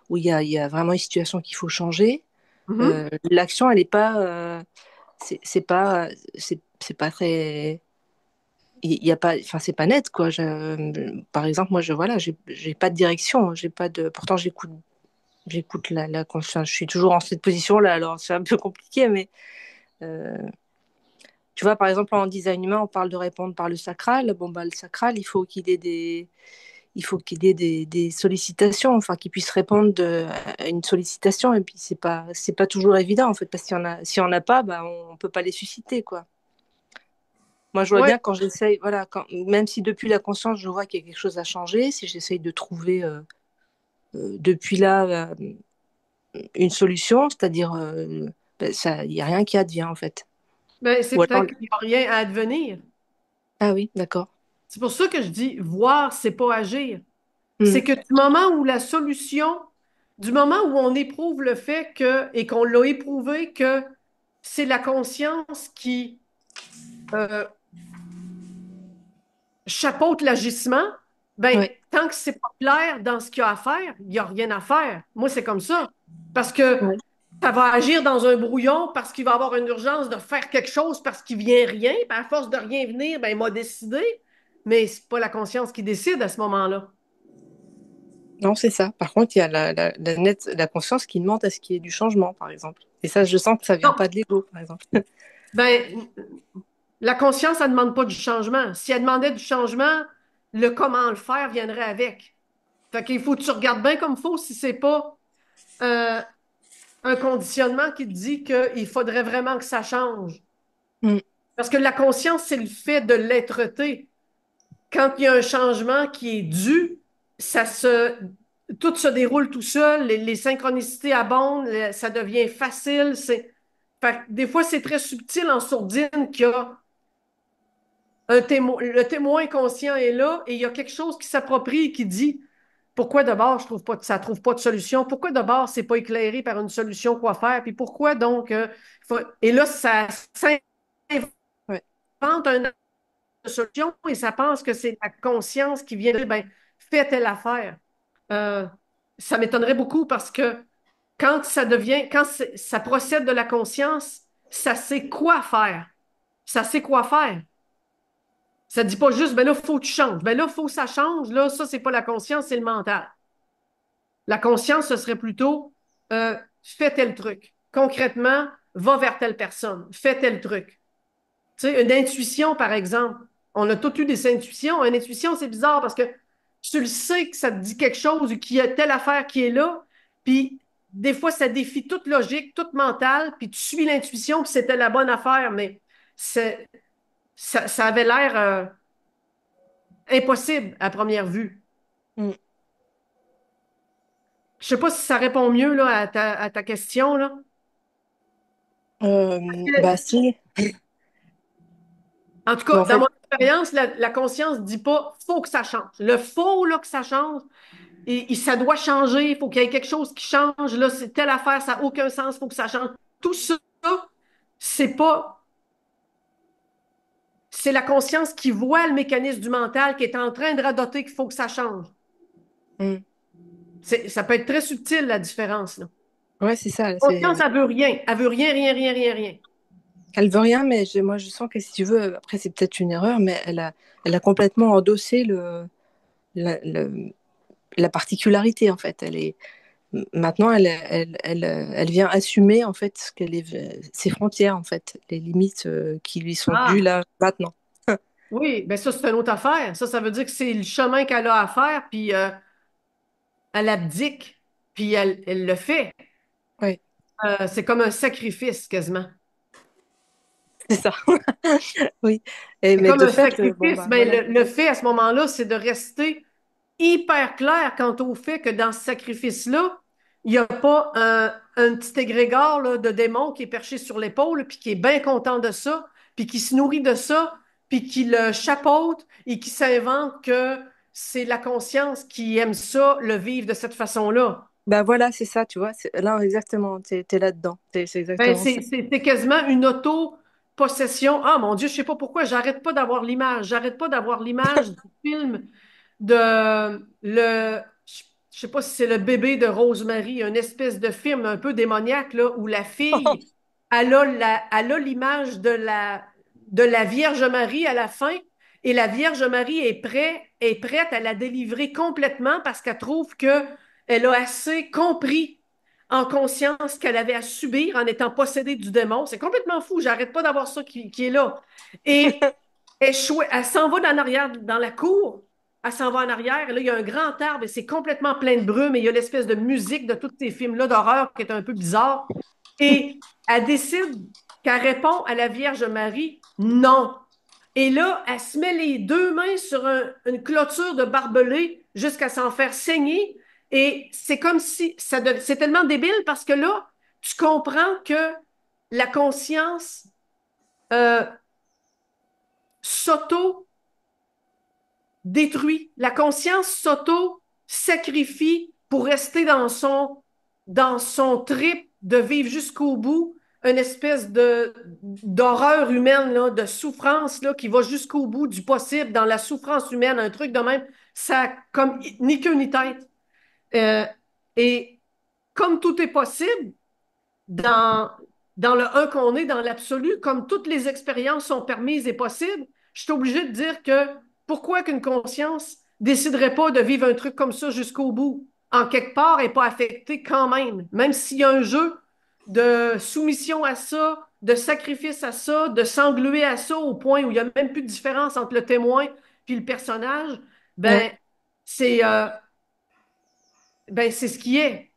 où il y a vraiment une situation qu'il faut changer. Mhm. L'action, elle est pas, c'est pas très, il y a pas, enfin, c'est pas net, quoi. Par exemple, moi, voilà, j'ai pas de direction, j'ai pas de, pourtant, j'écoute la conscience. Je suis toujours en cette position-là, alors c'est un peu compliqué, mais, euh, tu vois, par exemple, en design humain, on parle de répondre par le sacral. Bon, bah, le sacral, il faut qu'il ait des sollicitations, enfin, qu'il puisse répondre à une sollicitation. Et puis, c'est pas toujours évident, en fait, parce qu'il y en a, si on n'a pas, bah, on peut pas les susciter, quoi. Moi, je vois Oui, bien quand j'essaye, voilà, même si depuis la conscience, je vois qu'il y a quelque chose à changer, si j'essaye de trouver depuis là une solution, c'est-à-dire, ben, ça, il n'y a rien qui advient, en fait. ben, c'est Ou alors, peut-être qu'il n'y a rien à advenir. ah oui, d'accord. C'est pour ça que je dis voir, c'est pas agir. Hmm. C'est que du moment où on éprouve le fait que, et qu'on l'a éprouvé que c'est la conscience qui euh, chapeaute l'agissement, ben, Ouais, tant que c'est pas clair dans ce qu'il y a à faire, il n'y a rien à faire. Moi, c'est comme ça. Parce que ouais. ça va agir dans un brouillon parce qu'il va avoir une urgence de faire quelque chose parce qu'il vient rien. Puis à force de rien venir, ben, il m'a décidé. Mais c'est pas la conscience qui décide à ce moment-là. Non, c'est ça. Par contre, il y a la conscience qui demande à ce qu'il y ait du changement, par exemple. Et ça, je sens que ça vient Non, pas de l'ego, par exemple. ben, la conscience, elle ne demande pas du changement. Si elle demandait du changement, le comment le faire viendrait avec. Fait qu'il faut que tu regardes bien comme il faut si c'est pas euh, un conditionnement qui te dit qu'il faudrait vraiment que ça change. Mm. Parce que la conscience, c'est le fait de l'être-té. Quand il y a un changement qui est dû, ça se, tout se déroule tout seul, les synchronicités abondent, ça devient facile. Fait que des fois, c'est très subtil en sourdine qu'il y a le témoin conscient est là et il y a quelque chose qui s'approprie et qui dit pourquoi d'abord ça trouve pas de solution, pourquoi d'abord c'est pas éclairé par une solution quoi faire, puis pourquoi donc et là ça s'invente Ouais. une solution et ça pense que c'est la conscience qui vient de dire ben fais telle affaire. Euh, Ça m'étonnerait beaucoup parce que quand ça procède de la conscience, ça sait quoi faire. Ça sait quoi faire. Ça ne dit pas juste, ben là, il faut que tu changes. Ben là, il faut que ça change. Là, ça, c'est pas la conscience, c'est le mental. La conscience, ce serait plutôt, fais tel truc. Concrètement, va vers telle personne. Fais tel truc. Tu sais, une intuition, par exemple. On a tous eu des intuitions. Une intuition, c'est bizarre parce que tu le sais que ça te dit quelque chose ou qu'il y a telle affaire qui est là, puis des fois, ça défie toute logique, toute mentale, puis tu suis l'intuition, puis c'était la bonne affaire, mais ça avait l'air impossible à première vue. Mm. Je sais pas si ça répond mieux là, à ta question, là. Bah si. En tout Mais cas, en dans fait, mon expérience, la conscience ne dit pas faut que ça change. Le faut là, que ça change, ça doit changer, il faut qu'il y ait quelque chose qui change. Là, c'est telle affaire, ça n'a aucun sens, il faut que ça change. Tout ça, c'est pas. C'est la conscience qui voit le mécanisme du mental qui est en train de radoter qu'il faut que ça change. mm. Ça peut être très subtil, la différence, là. Ouais, c'est ça. La conscience, elle veut rien. Elle veut rien, rien, rien, rien, rien. Elle veut rien, mais moi je sens que si tu veux, après c'est peut-être une erreur, mais elle a complètement endossé la, le- la particularité en fait. Maintenant elle vient assumer en fait ses frontières en fait, les limites qui lui sont dues Ah, là maintenant. oui, ben ça, c'est une autre affaire. Ça veut dire que c'est le chemin qu'elle a à faire, puis elle abdique, puis elle le fait. Ouais, C'est comme un sacrifice, quasiment. c'est ça. Oui. C'est Mais comme de un fait, bon sacrifice, bah mais voilà. le fait à ce moment-là, c'est de rester hyper clair quant au fait que dans ce sacrifice-là, il n'y a pas un petit égrégore là, de démon qui est perché sur l'épaule, puis qui est bien content de ça, puis qui se nourrit de ça, puis qui le chapeaute et qui s'invente que c'est la conscience qui aime ça, le vivre de cette façon-là. Bah voilà, c'est ça, tu vois. Là, exactement, t'es là-dedans. C'est Ben, exactement ça. c'est quasiment une auto-possession. Ah mon Dieu, je sais pas pourquoi, j'arrête pas d'avoir l'image. J'arrête pas d'avoir l'image du film de je sais pas si c'est le bébé de Rosemary, une espèce de film un peu démoniaque là, où la fille, elle a l'image de la Vierge Marie à la fin, et la Vierge Marie est prête à la délivrer complètement parce qu'elle trouve que elle a assez compris en conscience qu'elle avait à subir en étant possédée du démon. C'est complètement fou, j'arrête pas d'avoir ça qui est là. Et elle s'en va dans la cour, elle s'en va en arrière, et là, il y a un grand arbre, et c'est complètement plein de brume, et il y a l'espèce de musique de tous ces films-là d'horreur qui est un peu bizarre. Et elle décide qu'elle répond à la Vierge Marie, non. Et là, elle se met les deux mains sur une clôture de barbelé jusqu'à s'en faire saigner. Et c'est comme si c'est tellement débile parce que là, tu comprends que la conscience euh, s'auto détruit. La conscience s'auto-sacrifie pour rester dans son trip de vivre jusqu'au bout une espèce d'horreur humaine, là, de souffrance là, qui va jusqu'au bout du possible dans la souffrance humaine, un truc de même, ça comme ni queue ni tête. Euh, et comme tout est possible, dans, dans le un qu'on est, dans l'absolu, comme toutes les expériences sont permises et possibles, je suis obligé de dire que pourquoi qu'une conscience déciderait pas de vivre un truc comme ça jusqu'au bout, en quelque part, et pas affectée quand même, même s'il y a un jeu de soumission à ça, de sacrifice à ça, de s'engluer à ça au point où il n'y a même plus de différence entre le témoin puis le personnage, Ouais. ben c'est euh, c'est ce qui est.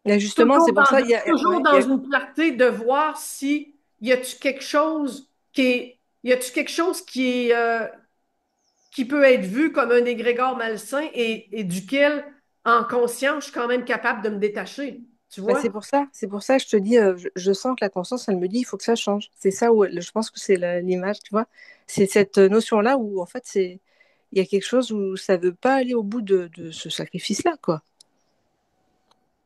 Et justement, c'est pour ça, Toujours ouais, dans une clarté de voir si y a-tu quelque chose y a-tu quelque chose qui peut être vu comme un égrégore malsain et duquel, en conscience, je suis quand même capable de me détacher. Tu bah, vois? c'est pour ça que je te dis, je sens que la conscience, elle me dit, il faut que ça change. C'est ça où je pense que c'est l'image, tu vois. C'est cette notion-là où, en fait, il y a quelque chose où ça veut pas aller au bout de ce sacrifice-là, quoi.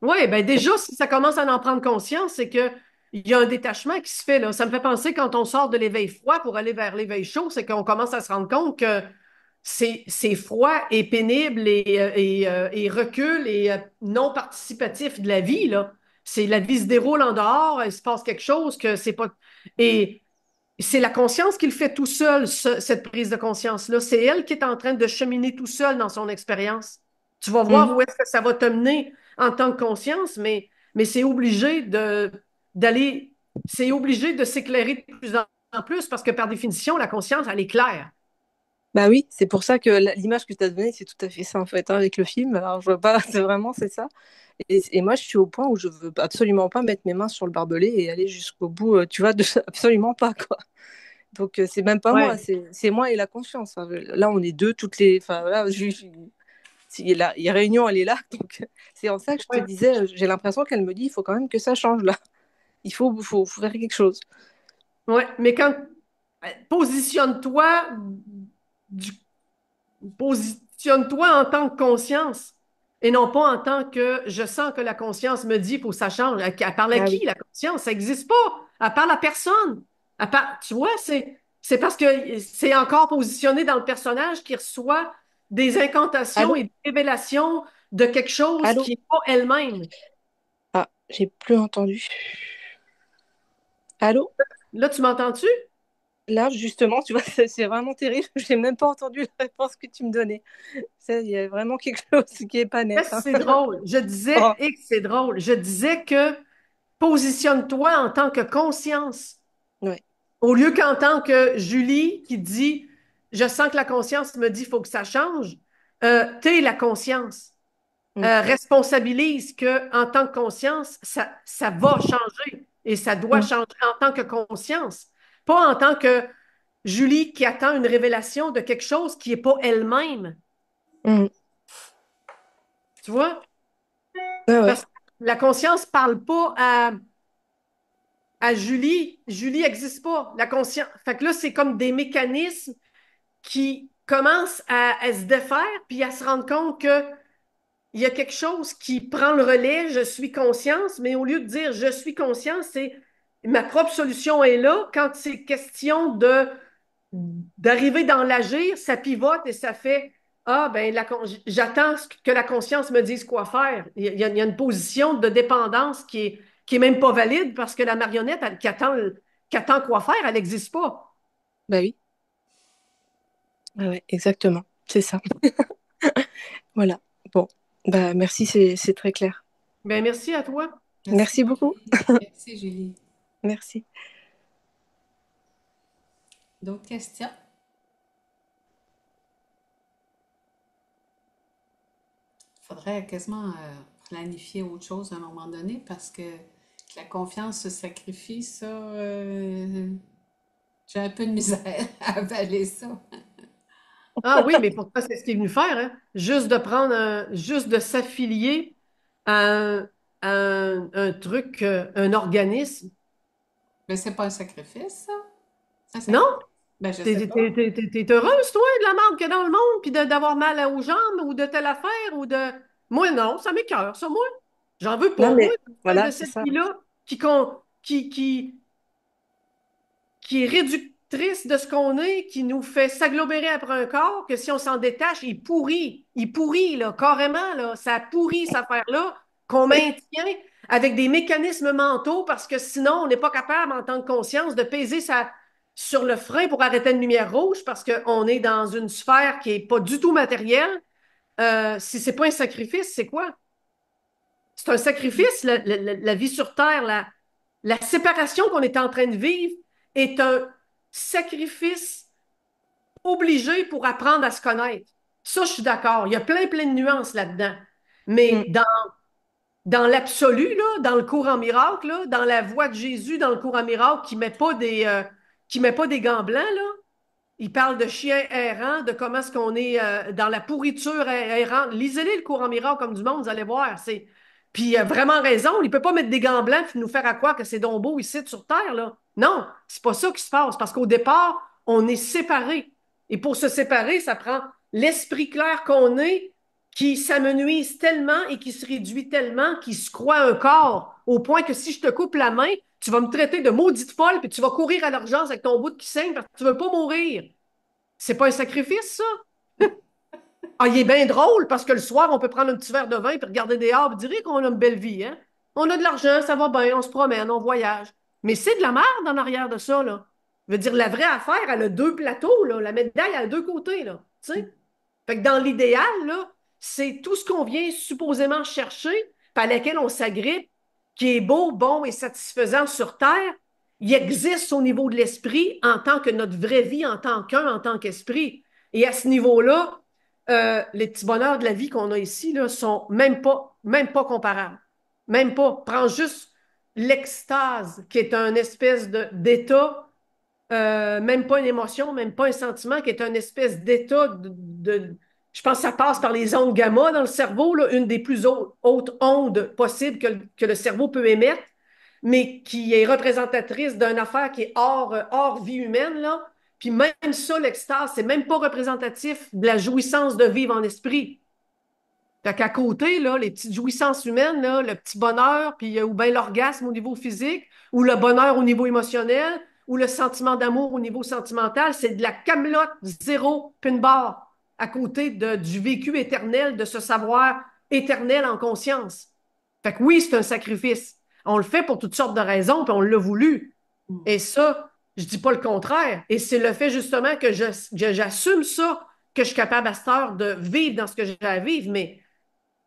Oui, ben déjà, si ça commence à en prendre conscience, c'est que il y a un détachement qui se fait, là. Ça me fait penser quand on sort de l'éveil froid pour aller vers l'éveil chaud, c'est qu'on commence à se rendre compte que c'est froid et pénible et recul et non participatif de la vie, là. C'est la vie se déroule en dehors, il se passe quelque chose que c'est pas. Et c'est la conscience qui le fait tout seul, cette prise de conscience-là. C'est elle qui est en train de cheminer tout seul dans son expérience. Tu vas voir Mhm. où est-ce que ça va te mener en tant que conscience, mais d'aller, c'est obligé de s'éclairer de plus en plus parce que par définition, la conscience, elle est claire. Bah oui, c'est pour ça que l'image que tu as donnée, c'est tout à fait ça en fait, hein, avec le film. Alors je vois pas, c'est vraiment c'est ça. Et moi, je suis au point où je veux absolument pas mettre mes mains sur le barbelé et aller jusqu'au bout, tu vois, absolument pas quoi. Donc c'est même pas moi, Ouais, c'est moi et la conscience. Enfin, là, on est deux, toutes les. Enfin voilà, il y a réunion, elle est là. Donc c'est en ça que je te ouais, disais, j'ai l'impression qu'elle me dit, il faut quand même que ça change là. Faut faire quelque chose. ouais. Mais quand positionne-toi du positionne-toi en tant que conscience et non pas en tant que je sens que la conscience me dit il faut que ça change. Elle parle à Ah qui oui. la conscience? Ça n'existe pas. Elle parle à personne. Tu vois, c'est parce que c'est encore positionné dans le personnage qui reçoit des incantations Allô? et des révélations de quelque chose Allô? qui n'est pas elle-même. Ah, j'ai plus entendu. Allô? Là, tu m'entends-tu? Là, justement, tu vois, c'est vraiment terrible. J'ai même pas entendu la réponse que tu me donnais. Il y a vraiment quelque chose qui est pas net, Qu'est-ce que hein. c'est drôle? Je disais, Oh, et que c'est drôle, je disais que positionne-toi en tant que conscience. ouais. Au lieu qu'en tant que Julie qui dit, je sens que la conscience me dit, il faut que ça change, t'es la conscience. Mm, Responsabilise que en tant que conscience, ça va changer et ça doit mm, changer en tant que conscience. Pas en tant que Julie qui attend une révélation de quelque chose qui n'est pas elle-même. mm. Tu vois? Ouais, ouais. Parce que la conscience ne parle pas à Julie. Julie n'existe pas. La conscience. Fait que là, c'est comme des mécanismes qui commencent à se défaire puis à se rendre compte que il y a quelque chose qui prend le relais, je suis conscience, mais au lieu de dire je suis conscience, c'est ma propre solution est là. Quand c'est question de d'arriver dans l'agir, ça pivote et ça fait ah ben j'attends que la conscience me dise quoi faire. Il y a une position de dépendance qui est même pas valide parce que la marionnette qui attend quoi faire, elle n'existe pas. Bah oui. Ouais, ouais, exactement. C'est ça. Voilà. Bon. Bah merci, c'est très clair. Ben merci à toi. Merci, Merci beaucoup. Julie. Merci, Julie. Merci. D'autres questions? Faudrait quasiment planifier autre chose à un moment donné parce que la confiance se sacrifie, ça, j'ai un peu de misère à avaler ça. Ah oui, mais pourtant, c'est ce qu'il est venu faire, hein? Juste de s'affilier à un truc, un organisme. Mais c'est pas un sacrifice, ça? C'est un Non? sacrifice? Ben, je T'es, sais t'es, pas. t'es, t'es- t'es heureuse, toi, de la merde qu'il y a dans le monde, puis d'avoir mal aux jambes, ou de telle affaire, ou de... Moi, non, ça m'écoeure, ça, moi. J'en veux Non pas, moi. mais Celle voilà, de c'est cette ça. fille-là qui est réductrice de ce qu'on est, qui nous fait s'agglomérer après un corps, que si on s'en détache, il pourrit, là, carrément, là, ça pourrit, cette affaire-là, qu'on maintient avec des mécanismes mentaux, parce que sinon, on n'est pas capable, en tant que conscience, de peser sur le frein pour arrêter une lumière rouge, parce qu'on est dans une sphère qui n'est pas du tout matérielle. Si c'est pas un sacrifice, c'est quoi? C'est un sacrifice, la vie sur Terre, la séparation qu'on est en train de vivre est un sacrifice obligé pour apprendre à se connaître. Ça, je suis d'accord. Il y a plein de nuances là-dedans. Mm, Mais dans l'absolu, là, dans le cours en miracle, là, dans la voix de Jésus, dans le cours en miracle, qui met pas des gants blancs, là, il parle de chien errant, de comment est-ce qu'on est dans la pourriture errante. Lisez-les le cours en miracle comme du monde, vous allez voir. Puis il a vraiment raison, il ne peut pas mettre des gants blancs et nous faire à croire que c'est donc beau ici sur Terre, là. Non, c'est pas ça qui se passe, parce qu'au départ, on est séparés. Et pour se séparer, ça prend l'esprit clair qu'on est qui s'amenuise tellement et qui se réduit tellement qu'il se croit un corps, au point que si je te coupe la main, tu vas me traiter de maudite folle, puis tu vas courir à l'urgence avec ton bout qui saigne parce que tu veux pas mourir. C'est pas un sacrifice, ça? Ah, il est bien drôle parce que le soir, on peut prendre un petit verre de vin et regarder des arbres et dire qu'on a une belle vie, hein? On a de l'argent, ça va bien, on se promène, on voyage. Mais c'est de la merde en arrière de ça, là. Je veux dire, la vraie affaire, elle a deux plateaux, là. La médaille, elle a deux côtés, là. Tu sais? Fait que dans l'idéal, là, c'est tout ce qu'on vient supposément chercher, par laquelle on s'agrippe, qui est beau, bon et satisfaisant sur Terre, il existe au niveau de l'esprit en tant que notre vraie vie, en tant qu'un, en tant qu'esprit. Et à ce niveau-là, les petits bonheurs de la vie qu'on a ici là, sont même pas comparables. Même pas. Prends juste l'extase, qui est un espèce d'état, même pas une émotion, même pas un sentiment, qui est un espèce d'état je pense que ça passe par les ondes gamma dans le cerveau, là, une des plus hautes ondes possibles que le cerveau peut émettre, mais qui est représentatrice d'une affaire qui est hors vie humaine, là. Puis même ça, l'extase, c'est même pas représentatif de la jouissance de vivre en esprit. Fait qu'à côté, là, les petites jouissances humaines, là, le petit bonheur, puis ou bien l'orgasme au niveau physique, ou le bonheur au niveau émotionnel, ou le sentiment d'amour au niveau sentimental, c'est de la camelote zéro puis une barre à côté du vécu éternel, de ce savoir éternel en conscience. Fait que oui, c'est un sacrifice. On le fait pour toutes sortes de raisons, puis on l'a voulu. Et ça, je dis pas le contraire. Et c'est le fait justement que j'assume ça, que je suis capable à cette heure de vivre dans ce que j'ai à vivre, mais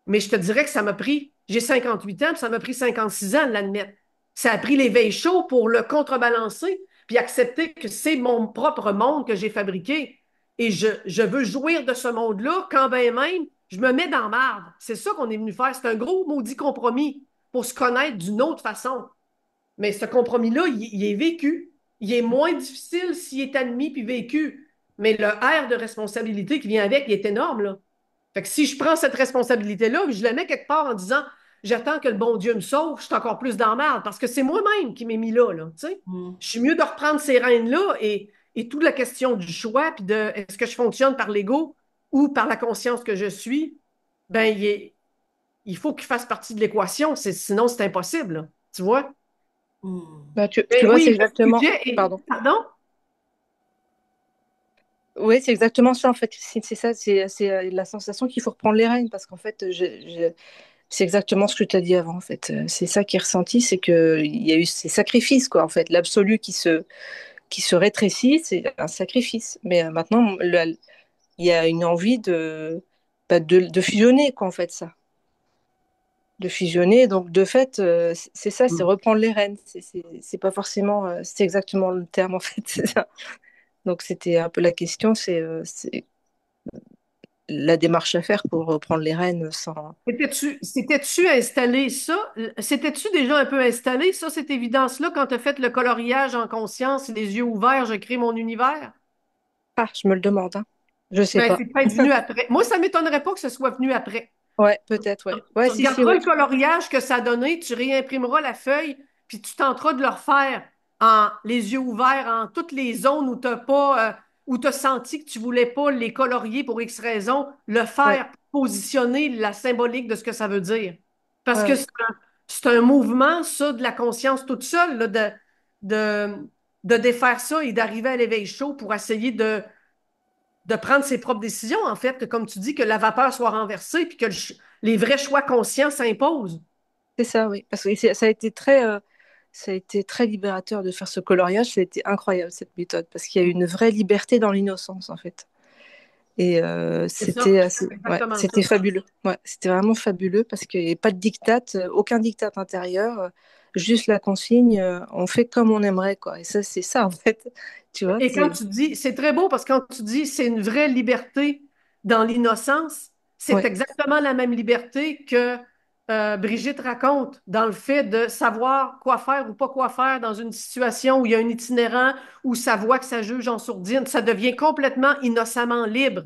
je te dirais que ça m'a pris, j'ai 58 ans, puis ça m'a pris 56 ans de l'admettre. Ça a pris l'éveil chaud pour le contrebalancer, puis accepter que c'est mon propre monde que j'ai fabriqué. Et je veux jouir de ce monde-là quand bien même je me mets dans marde. C'est ça qu'on est venu faire. C'est un gros maudit compromis pour se connaître d'une autre façon. Mais ce compromis-là, il est vécu. Il est moins difficile s'il est admis puis vécu. Mais le air de responsabilité qui vient avec, il est énorme, là. Fait que si je prends cette responsabilité-là, je la mets quelque part en disant j'attends que le bon Dieu me sauve, je suis encore plus dans la merde parce que c'est moi-même qui m'ai mis là, tu sais. Je suis mieux de reprendre ces rênes-là et toute la question du choix puis de est-ce que je fonctionne par l'ego ou par la conscience que je suis, ben il faut qu'il fasse partie de l'équation, sinon c'est impossible, là, tu vois. Bah, tu Mais vois, c'est oui, exactement. Pardon. Pardon? Oui, c'est exactement ça, en fait. C'est ça, c'est la sensation qu'il faut reprendre les rênes, parce qu'en fait, c'est exactement ce que tu as dit avant, en fait. C'est ça qui est ressenti, c'est qu'il y a eu ces sacrifices, quoi, en fait. L'absolu qui se rétrécit, c'est un sacrifice. Mais maintenant, il y a une envie de fusionner, quoi, en fait, ça. De fusionner. Donc, de fait, c'est ça, c'est reprendre les rênes. C'est pas forcément, c'est exactement le terme, en fait. C'est ça. Donc, c'était un peu la question, c'est la démarche à faire pour reprendre les rênes sans. S'étais-tu installé ça? S'étais-tu déjà un peu installé, ça, cette évidence-là, quand tu as fait le coloriage en conscience et les yeux ouverts, je crée mon univers? Ah, je me le demande, hein. Je sais Ben, pas. c'est peut-être venu après. Moi, ça ne m'étonnerait pas que ce soit venu après. Ouais, peut-être, ouais. Ouais, Tu si, regarderas ouais. le coloriage que ça a donné, tu réimprimeras la feuille, puis tu tenteras de le refaire en les yeux ouverts, en toutes les zones où tu n'as pas, où tu as senti que tu ne voulais pas les colorier pour X raison, le Ouais, faire positionner la symbolique de ce que ça veut dire. Parce ouais, que ouais. c'est un mouvement, ça, de la conscience toute seule, là, de, de défaire ça et d'arriver à l'éveil chaud pour essayer de prendre ses propres décisions, en fait, que comme tu dis, que la vapeur soit renversée, puis que les vrais choix conscients s'imposent. C'est ça, oui. Parce que ça a été très libérateur de faire ce coloriage. Ça a été incroyable, cette méthode, parce qu'il y a eu une vraie liberté dans l'innocence, en fait. Et C'est ça, c'est ouais, exactement ça. c'était fabuleux. Ouais, c'était vraiment fabuleux parce qu'il n'y avait pas de diktat, aucun diktat intérieur, juste la consigne, on fait comme on aimerait, quoi. Et ça, c'est ça, en fait. Tu vois, Et quand tu dis, c'est très beau parce que quand tu dis c'est une vraie liberté dans l'innocence, c'est ouais, exactement la même liberté que Brigitte raconte dans le fait de savoir quoi faire ou pas quoi faire dans une situation où il y a un itinérant, où ça voit que ça juge en sourdine. Ça devient complètement innocemment libre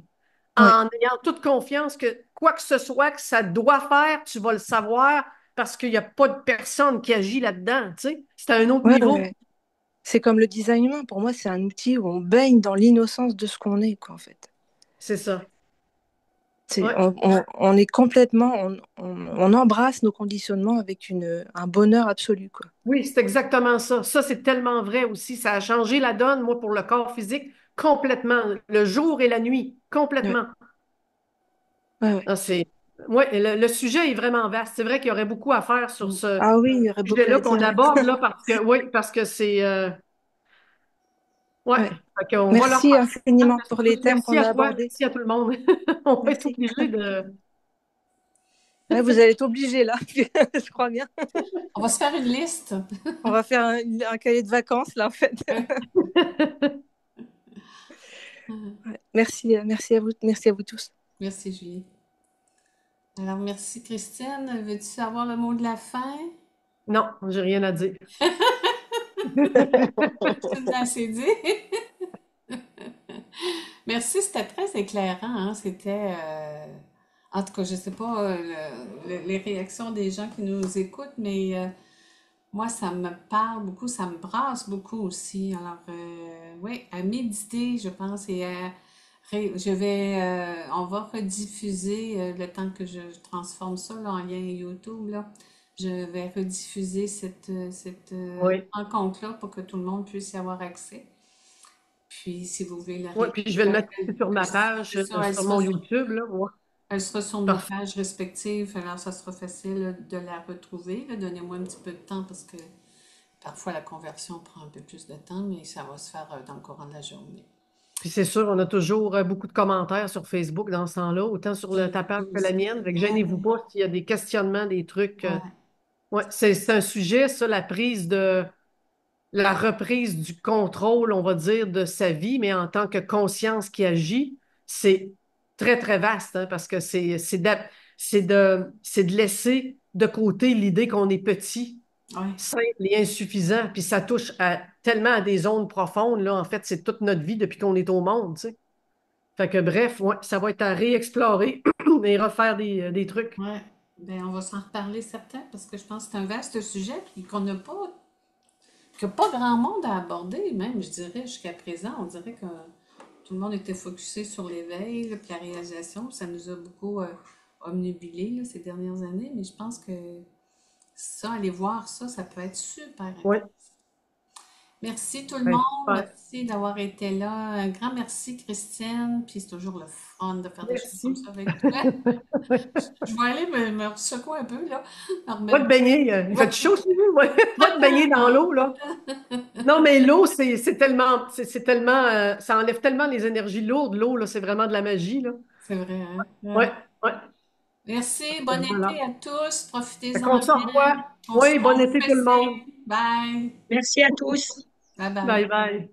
ouais, en ayant toute confiance que quoi que ce soit que ça doit faire, tu vas le savoir parce qu'il n'y a pas de personne qui agit là-dedans. Tu sais? C'est à un autre ouais, niveau. ouais. C'est comme le design humain. Pour moi, c'est un outil où on baigne dans l'innocence de ce qu'on est, quoi, en fait. C'est ça. C'est, Ouais. on est complètement, on embrasse nos conditionnements avec un bonheur absolu, quoi. Oui, c'est exactement ça. Ça, c'est tellement vrai aussi. Ça a changé la donne, moi, pour le corps physique, complètement. Le jour et la nuit, Ouais, complètement. ouais, ouais. Ah, ouais, le sujet est vraiment vaste. C'est vrai qu'il y aurait beaucoup à faire sur ce Ah oui, il y aurait beaucoup sujet-là à qu'on dire. aborde, là, parce que, oui, parce que c'est, ouais. Ouais. Fait qu'on va leur Merci passer. infiniment pour les thèmes Merci qu'on à a toi, abordés. merci à tout le monde. On va être Merci. obligé de. Ouais, vous allez être obligés là, je crois bien. On va se faire une liste. On va faire un cahier de vacances là en fait. Ouais. Ouais. Merci à vous tous. Merci, Julie. Alors, merci, Christine. Veux-tu avoir le mot de la fin? Non, j'ai rien à dire. Tu nous as assez dit. Merci, c'était très éclairant, hein. En tout cas, je sais pas les réactions des gens qui nous écoutent, mais moi, ça me parle beaucoup, ça me brasse beaucoup aussi. Alors, oui, à méditer, je pense, et on va rediffuser le temps que je transforme ça là, en lien YouTube, là. Je vais rediffuser cette Oui. rencontre-là pour que tout le monde puisse y avoir accès. Puis, si vous voulez la Oui, puis je vais le mettre sur ma page, c'est ça, sur mon YouTube, là. Ouais. elle sera sur nos Parfait. pages respectives, alors ça sera facile de la retrouver. Là. Donnez-moi un petit peu de temps parce que parfois la conversion prend un peu plus de temps, mais ça va se faire dans le courant de la journée. Puis c'est sûr, on a toujours beaucoup de commentaires sur Facebook dans ce temps-là, autant sur J'ai ta page vu que la aussi. mienne. Fait que Ouais, gênez-vous pas s'il y a des questionnements, des trucs. ouais, Ouais, c'est un sujet, ça, la reprise du contrôle, on va dire, de sa vie, mais en tant que conscience qui agit, c'est très, très vaste, hein, parce que c'est de laisser de côté l'idée qu'on est petit, ouais. simple et insuffisant, puis ça touche tellement à des zones profondes, là, en fait, c'est toute notre vie depuis qu'on est au monde, tu sais. Fait que bref, ouais, ça va être à réexplorer et refaire des trucs. Ouais. Ben, on va s'en reparler certain parce que je pense que c'est un vaste sujet puis que pas grand monde a abordé, même, je dirais, jusqu'à présent. On dirait que tout le monde était focusé sur l'éveil, là, puis la réalisation. Puis ça nous a beaucoup omnubilés là, ces dernières années, mais je pense que ça, aller voir ça, ça peut être super Ouais, intéressant. Merci tout le ben, monde. super. Merci d'avoir été là. Un grand merci, Christine. Puis c'est toujours le fun de faire des choses comme Merci. ça avec toi. Je vais aller me secouer un peu, là. Me Va remettre te baigner. Il bien. fait chaud chez vous? Ouais. Va te baigner dans l'eau, là. Non, mais l'eau, c'est tellement, c'est tellement, ça enlève tellement les énergies lourdes. L'eau, là, c'est vraiment de la magie, là. C'est vrai, hein? Ouais. Ouais, ouais. Merci. Bon été Voilà. à tous. Fait Profitez-en qu'on se bien. revoit. Oui, bon On été tout le refait monde. signe. Bye. Merci à tous. Bye bye. Bye bye.